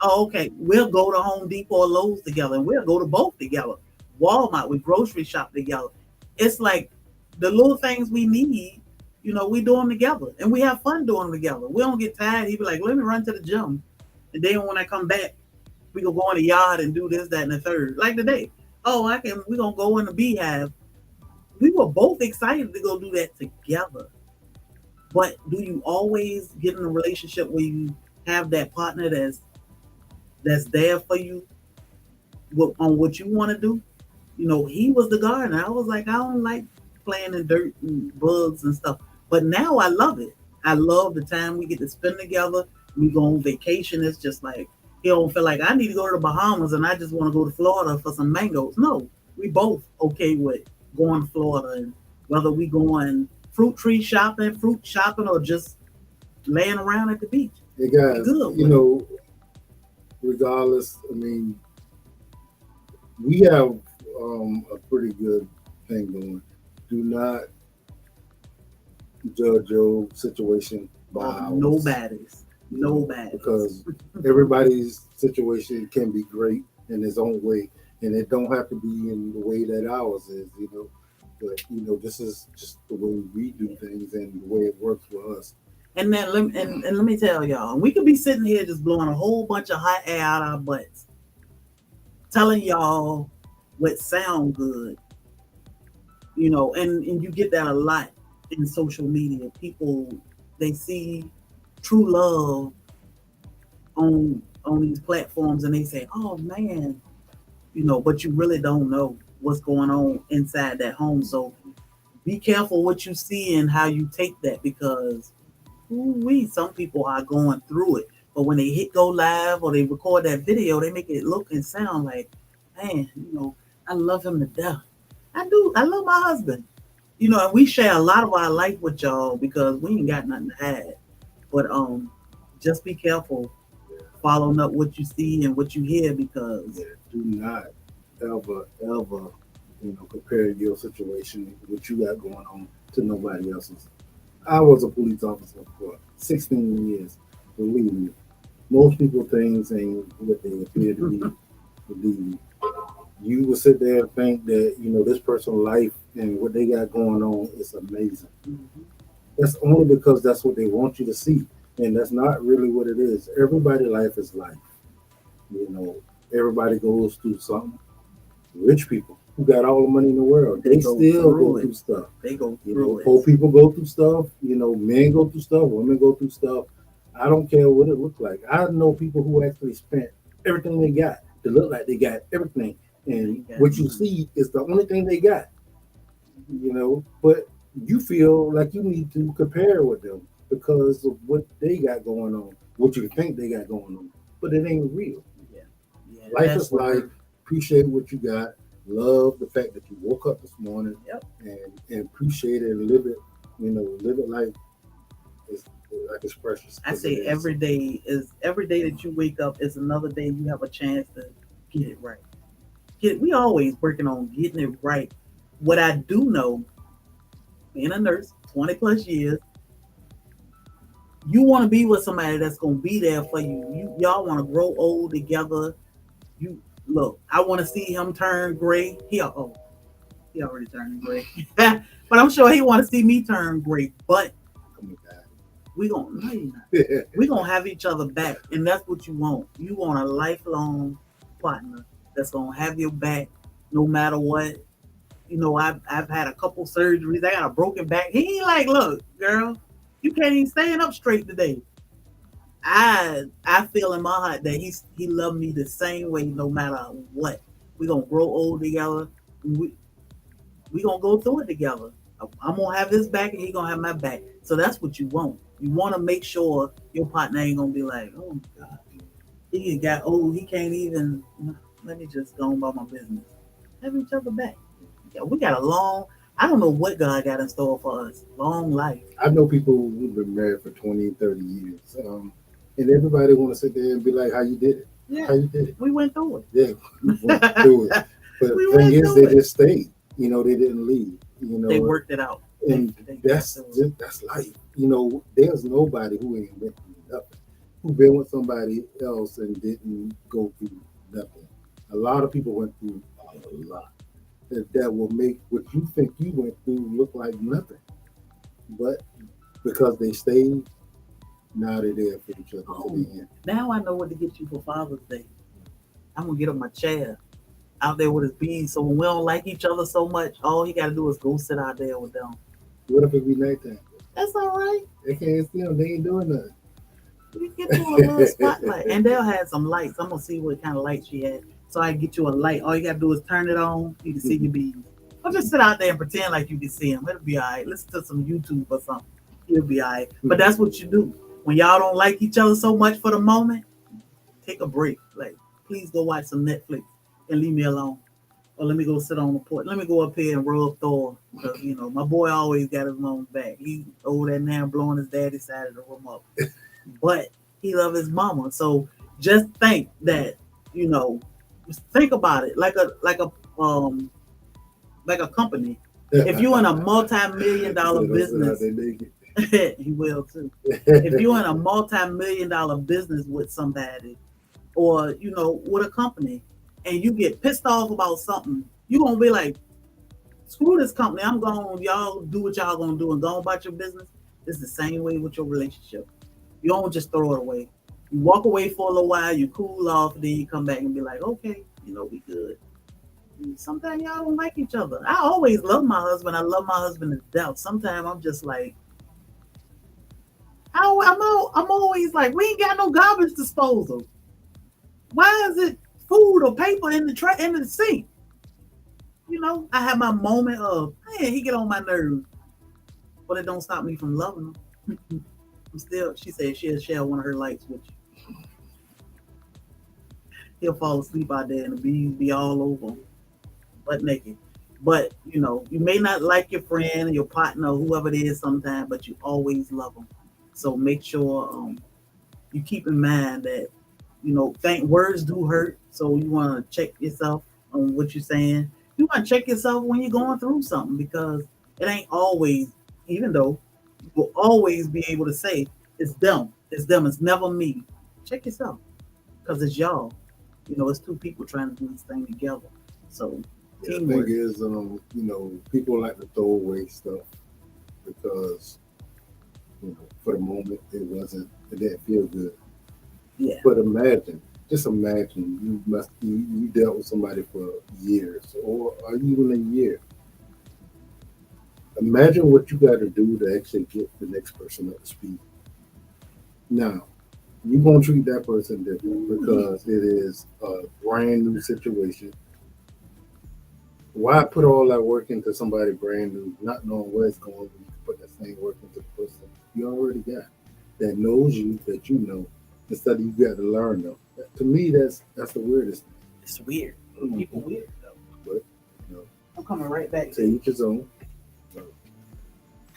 Oh, okay. We'll go to Home Depot or Lowe's together, and we'll go to both together. Walmart, we grocery shop together. It's like the little things we need, we do them together, and we have fun doing them together. We don't get tired. He be like, let me run to the gym, and then when I come back, we gonna go in the yard and do this, that, and the third. Like today, we gonna go in the beehive. We were both excited to go do that together. But do you always get in a relationship where you have that partner that's there for you on what you want to do. He was the gardener. I was like, I don't like playing in dirt and bugs and stuff. But now I love it. I love the time we get to spend together. We go on vacation. It's just like he don't feel like I need to go to the Bahamas and I just want to go to Florida for some mangoes. No, we both okay with going to Florida, and whether we going fruit shopping, or just laying around at the beach. Hey We guys, good with it. regardless, I mean, we have a pretty good thing going. Do not judge your situation by Oh, ours. nobody's. You know, Nobody's. because everybody's situation can be great in its own way, and it don't have to be in the way that ours is. But this is just the way we do things and the way it works for us. And then and let me tell y'all, we could be sitting here just blowing a whole bunch of hot air out our butts, telling y'all what sound good, and you get that a lot in social media. People, they see true love on these platforms and they say, oh man, but you really don't know what's going on inside that home. So be careful what you see and how you take that, because some people are going through it. But when they hit go live or they record that video, they make it look and sound like, man, I love him to death. I do. I love my husband. And we share a lot of our life with y'all because we ain't got nothing to hide. But just be careful following up what you see and what you hear, because Yeah, do not ever compare your situation, what you got going on, to nobody else's. I was a police officer for 16 years. Believe me, most people things ain't what they appear to be. Believe me, you will sit there and think that this person's life and what they got going on is amazing. mhm, That's only because that's what they want you to see, and that's not really what it is. Everybody' life is life. You know, everybody goes through something. Rich people who got all the money in the world, they they go still through go it. through stuff. They go through Poor it. people go through stuff. Men go through stuff. Women go through stuff. I don't care what it looked like. I know people who actually spent everything they got to look like they got everything, and They got what you see is the only thing they got. But you feel like you need to compare with them because of what they got going on, what you think they got going on, but it ain't real. Yeah, yeah. Life That's is what life. hurt. Appreciate what you got. Love the fact that you woke up this morning Yep. and appreciate it and live it. Live it it's like it's precious I because it say is. every day that you wake up is another day you have a chance to get it right. We always working on getting it right. What I do know, being a nurse, 20 plus years, you want to be with somebody that's gonna be there for you. Y'all want to grow old together. You look, I want to see him turn gray. He already turned gray, but I'm sure he want to see me turn gray. But Come on, we gonna no, you're not. guys. We gonna have each other back, and that's what you want. You want a lifelong partner that's gonna have your back no matter what. I've had a couple surgeries. I got a broken back. He ain't like, look, girl, you can't even stand up straight today. I feel in my heart that he loved me the same way no matter what. We gonna grow old together. We we gonna go through it together. I'm gonna have his back and he gonna have my back. So that's what you want. You want to make sure your partner ain't gonna be like, oh my god, he got old. He can't even. Let me just go on about my business. Have each other back. Yeah, we got a long. I don't know what God got in store for us. Long life. I know people who've been married for 20, 30 years, and everybody want to sit there and be like, "How you did it? How Yeah, you did it?" we went through Yeah, we went it. through it. But We the thing went is, through they it. just stayed. They didn't leave. They worked it out. And They got that's through it. just that's life. There's nobody who ain't went through nothing, who been with somebody else and didn't go through nothing. A lot of people went through a lot. That will make what you think you went through look like nothing. But because they stayed, now they're there for each other to Oh, the end. now I know what to get you for Father's Day. I'm gonna get him a chair out there with his bees. So when we don't like each other so much, all he got to do is go sit out there with them. What if it be nighttime? That's all right. They can't see them. They ain't doing We get you a little spotlight, and they'll have some lights. I'm gonna see what kind of light she had. so I get you a light. All you gotta do is turn it on. You can see your bees. Or just sit out there and pretend like you can see them. It'll be all right. Listen to some YouTube or something. You'll be all right. But that's what you do. When y'all don't like each other so much for the moment, take a break. Like, please go watch some Netflix and leave me alone. Or let me go sit on the porch. Let me go up here and rub Thor. Because, my boy always got his mom's back. He over there now blowing his daddy's side of the room up. But he love his mama. So just think that, think about it like a company. If you're in a multi-million-dollar business, you will too. If you're in a multi-million-dollar business with somebody, or with a company, and you get pissed off about something, you're gonna be like, screw this company. I'm going, y'all do what y'all gonna do and go about your business. It's the same way with your relationship. You don't just throw it away. You walk away for a little while, you cool off, then you come back and be like, okay, we good. Sometimes y'all don't like each other. I always love my husband. I love my husband to death. Sometimes I'm just like, I'm always like, we ain't got no garbage disposal. Why is it food or paper in the sink? I have my moment of, man, he get on my nerves, but it don't stop me from loving him. She said she'll share one of her lights with you. He'll fall asleep out there and the bees be all over him, butt naked. But, you may not like your friend or your partner or whoever it is sometimes, but you always love them. So make sure you keep in mind that, words do hurt. So you want to check yourself on what you're saying. You want to check yourself when you're going through something, because it ain't always, even though you will always be able to say, it's them, it's never me. Check yourself, because it's y'all. It's two people trying to do this thing together. So the thing is, people like to throw away stuff because, for the moment it didn't feel good. Yeah. But just imagine you dealt with somebody for years or even a year. Imagine what you got to do to actually get the next person up to speed. Now, you're going to treat that person different because it is a brand new situation. Why put all that work into somebody brand new, not knowing where it's going when you put that same work into the person you already got that knows you, that you know, instead of you got to learn them. To me, that's the weirdest thing. It's weird. People weird though. But I'm coming right back to each his own.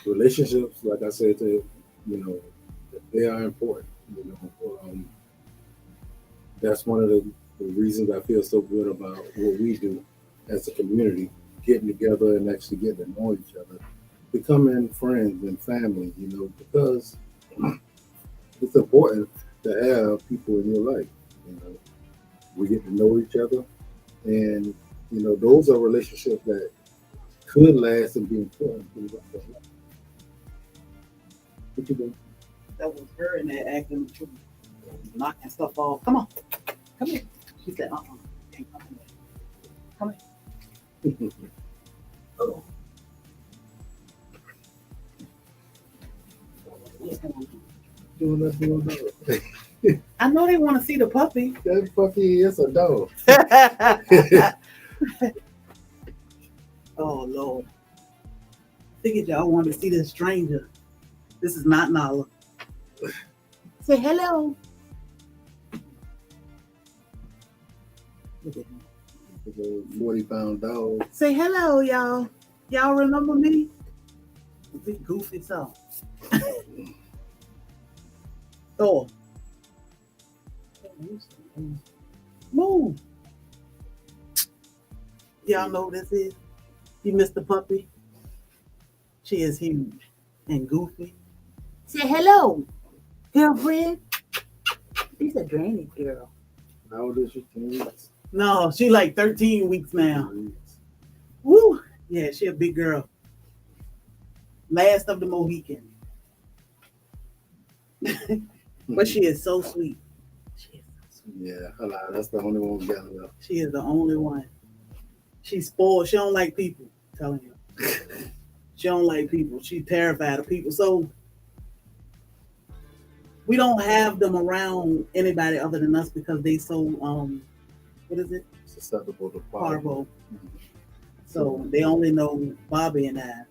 Relationships, like I said, they are important. That's one of the reasons I feel so good about what we do as a community, getting together and actually getting to know each other, becoming friends and family, because it's important to have people in your life. We get to know each other, and those are relationships that could last and be important. What you doing? That was her in that acting, knocking stuff off. Come on, come here. She said, Can't come here. Come here. Oh. I know they want to see the puppy. That puppy is a dog. Oh, Lord. Figured y'all wanted to see this stranger. This is not Nala. Say hello. Look at him. 40-pound dog. Say hello, y'all. Y'all remember me? Big goofy self. Thor. Move. Y'all know who this is? You missed the puppy? She is huge and goofy. Say hello, girlfriend. She's a granny girl. How old is she? 10 weeks? No, she like 13 weeks now. Woo! Yeah, she a big girl. Last of the Mohican. But she is so sweet. She is so sweet. Yeah, that's the only one we got left. She is the only one. She's spoiled. She don't like people. I'm telling you. She don't like people. She's terrified of people. So we don't have them around anybody other than us because they so what is it? Susceptible to Parvo. Mhm. So they only know Bobby and I.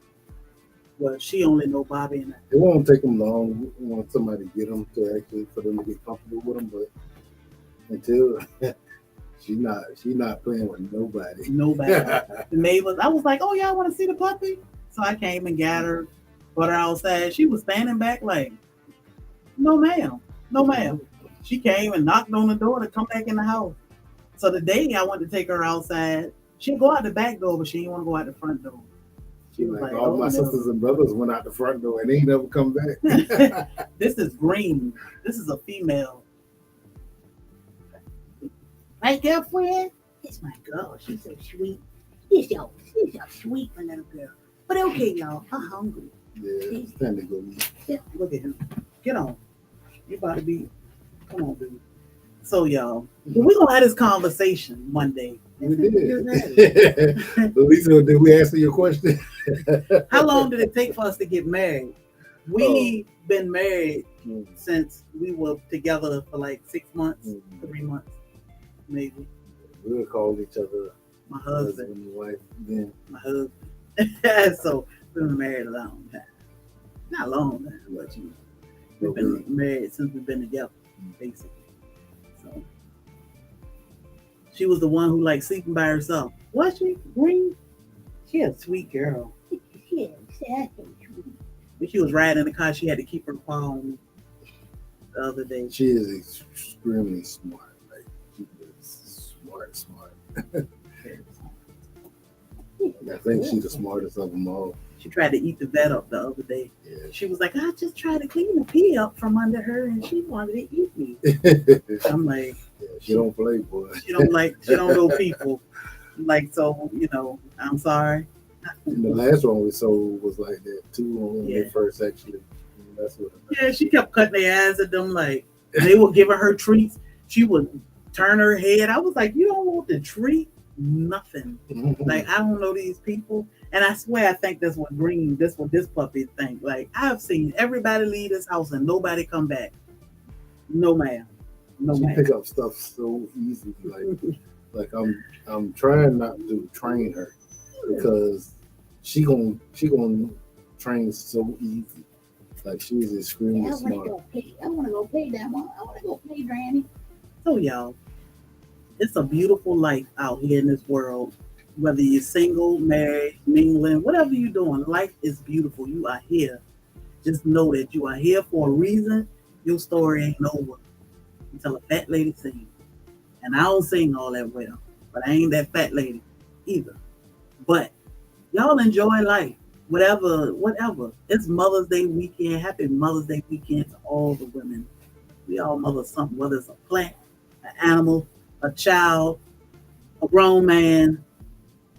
Well, she only know Bobby and I. It won't take them long. We want somebody to get them to actually for them to get comfortable with them, but until she not playing with nobody. Nobody. The neighbors. I was like, oh, y'all want to see the puppy? So I came and got her, brought her outside. She was standing back like, no, ma'am. No, ma'am. She came and knocked on the door to come back in the house. So the day I wanted to take her outside, she'd go out the back door, but she didn't want to go out the front door. She was like, all oh, my no. sisters and brothers went out the front door and they ain't never come back. This is Green. This is a female. Right, girlfriend? It's my girl. She's so sweet. She's so sweet, my little girl. But okay, y'all. I'm hungry. Yeah, it's time to go eat. Yeah, look at him. Get on. You about to be. Come on, dude. So, y'all, we're going to have this conversation one day. We did. Lisa, did we answer your question? How long did it take for us to get married? We've been married since we were together for like 6 months, 3 months, maybe. We would call each other my husband and wife. Then my husband. So we've been married a long time. Not a long time, but you know, we've been married since we've been together, basically. So she was the one who liked sleeping by herself. Was she? Green? She a sweet girl. Yeah, exactly. When she was riding in the car, she had to keep her quiet on me the other day. She is extremely smart. Like, she is smart. I think she's the smartest of them all. She tried to eat the vet up the other day. Yeah. She was like, I just tried to clean the pee up from under her and she wanted to eat me. I'm like, yeah, she don't play, boy. She don't know people. Like, so, you know, I'm sorry. And the last one we sold was like that too when they first actually. That's what. Yeah, she kept cutting their eyes at them. Like they were giving her treats. She would turn her head. I was like, you don't want the treat? Nothing. Like I don't know these people, and I swear I think that's what this puppy think. Like I've seen everybody leave this house and nobody come back. No ma'am. No she ma'am. pick up stuff so easy. Like I'm trying not to train her because she gonna train so easy. Like she's extremely smart. I want to go play that one. I want to go play Granny. So y'all, it's a beautiful life out here in this world. Whether you're single, married, mingling, whatever you're doing, life is beautiful. You are here. Just know that you are here for a reason. Your story ain't over until a fat lady sings. And I don't sing all that well, but I ain't that fat lady either. But y'all enjoy life. Whatever. It's Mother's Day weekend. Happy Mother's Day weekend to all the women. We all mother something, whether it's a plant, an animal, a child, a grown man.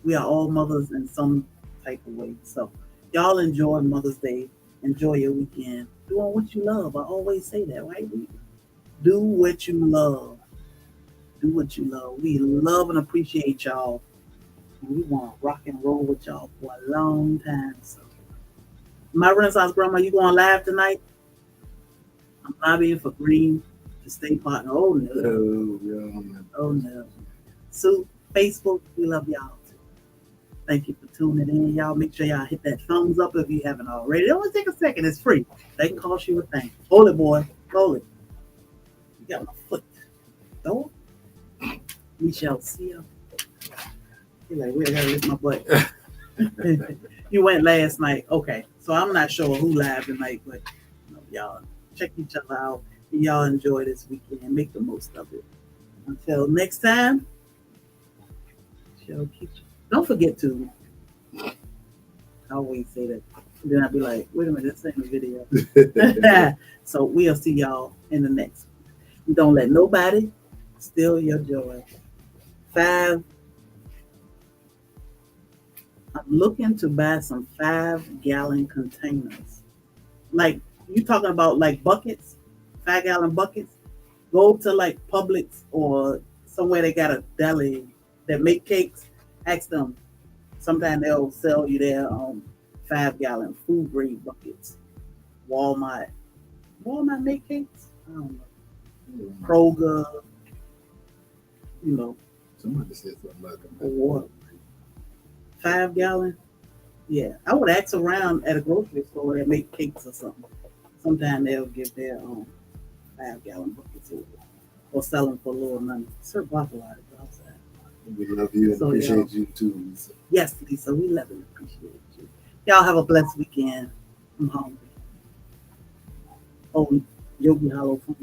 We are all mothers in some type of way. So y'all enjoy Mother's Day. Enjoy your weekend. Doing what you love. I always say that, right? Do what you love. Do what you love. We love and appreciate y'all. We want to rock and roll with y'all for a long time. So, my Renaissance grandma, you going live tonight? I'm lobbying for Green to stay partner. Oh no. Oh no. Sue, Facebook, we love y'all too. Thank you for tuning in. Y'all make sure y'all hit that thumbs up if you haven't already. It only take a second. It's free. They can cost you a thing. Hold it, boy. Hold it. You got my foot. Throw it. We shall see you. You're like, wait, I gotta lift my butt. You went last night. Okay. So I'm not sure who live tonight, but you know, y'all check each other out. And y'all enjoy this weekend. Make the most of it. Until next time, don't forget to. I always say that. Then I'll be like, wait a minute, this ain't a video. So we'll see y'all in the next one. Don't let nobody steal your joy. 5. I'm looking to buy some 5-gallon containers. Like you talking about like buckets, 5-gallon buckets. Go to like Publix or somewhere they got a deli that make cakes. Ask them. Sometimes they'll sell you their 5-gallon food grade buckets. Walmart make cakes? I don't know. Kroger, you know, Somebody said something about For water. 5 gallon? Yeah. I would ask around at a grocery store and make cakes or something. Sometimes they'll give their 5 gallon buckets or sell them for a little money. Serve a lot outside. We love you and appreciate you too, Lisa. Yes, Lisa, we love and appreciate you. Y'all have a blessed weekend. I'm hungry. Oh, Yogi Hollow from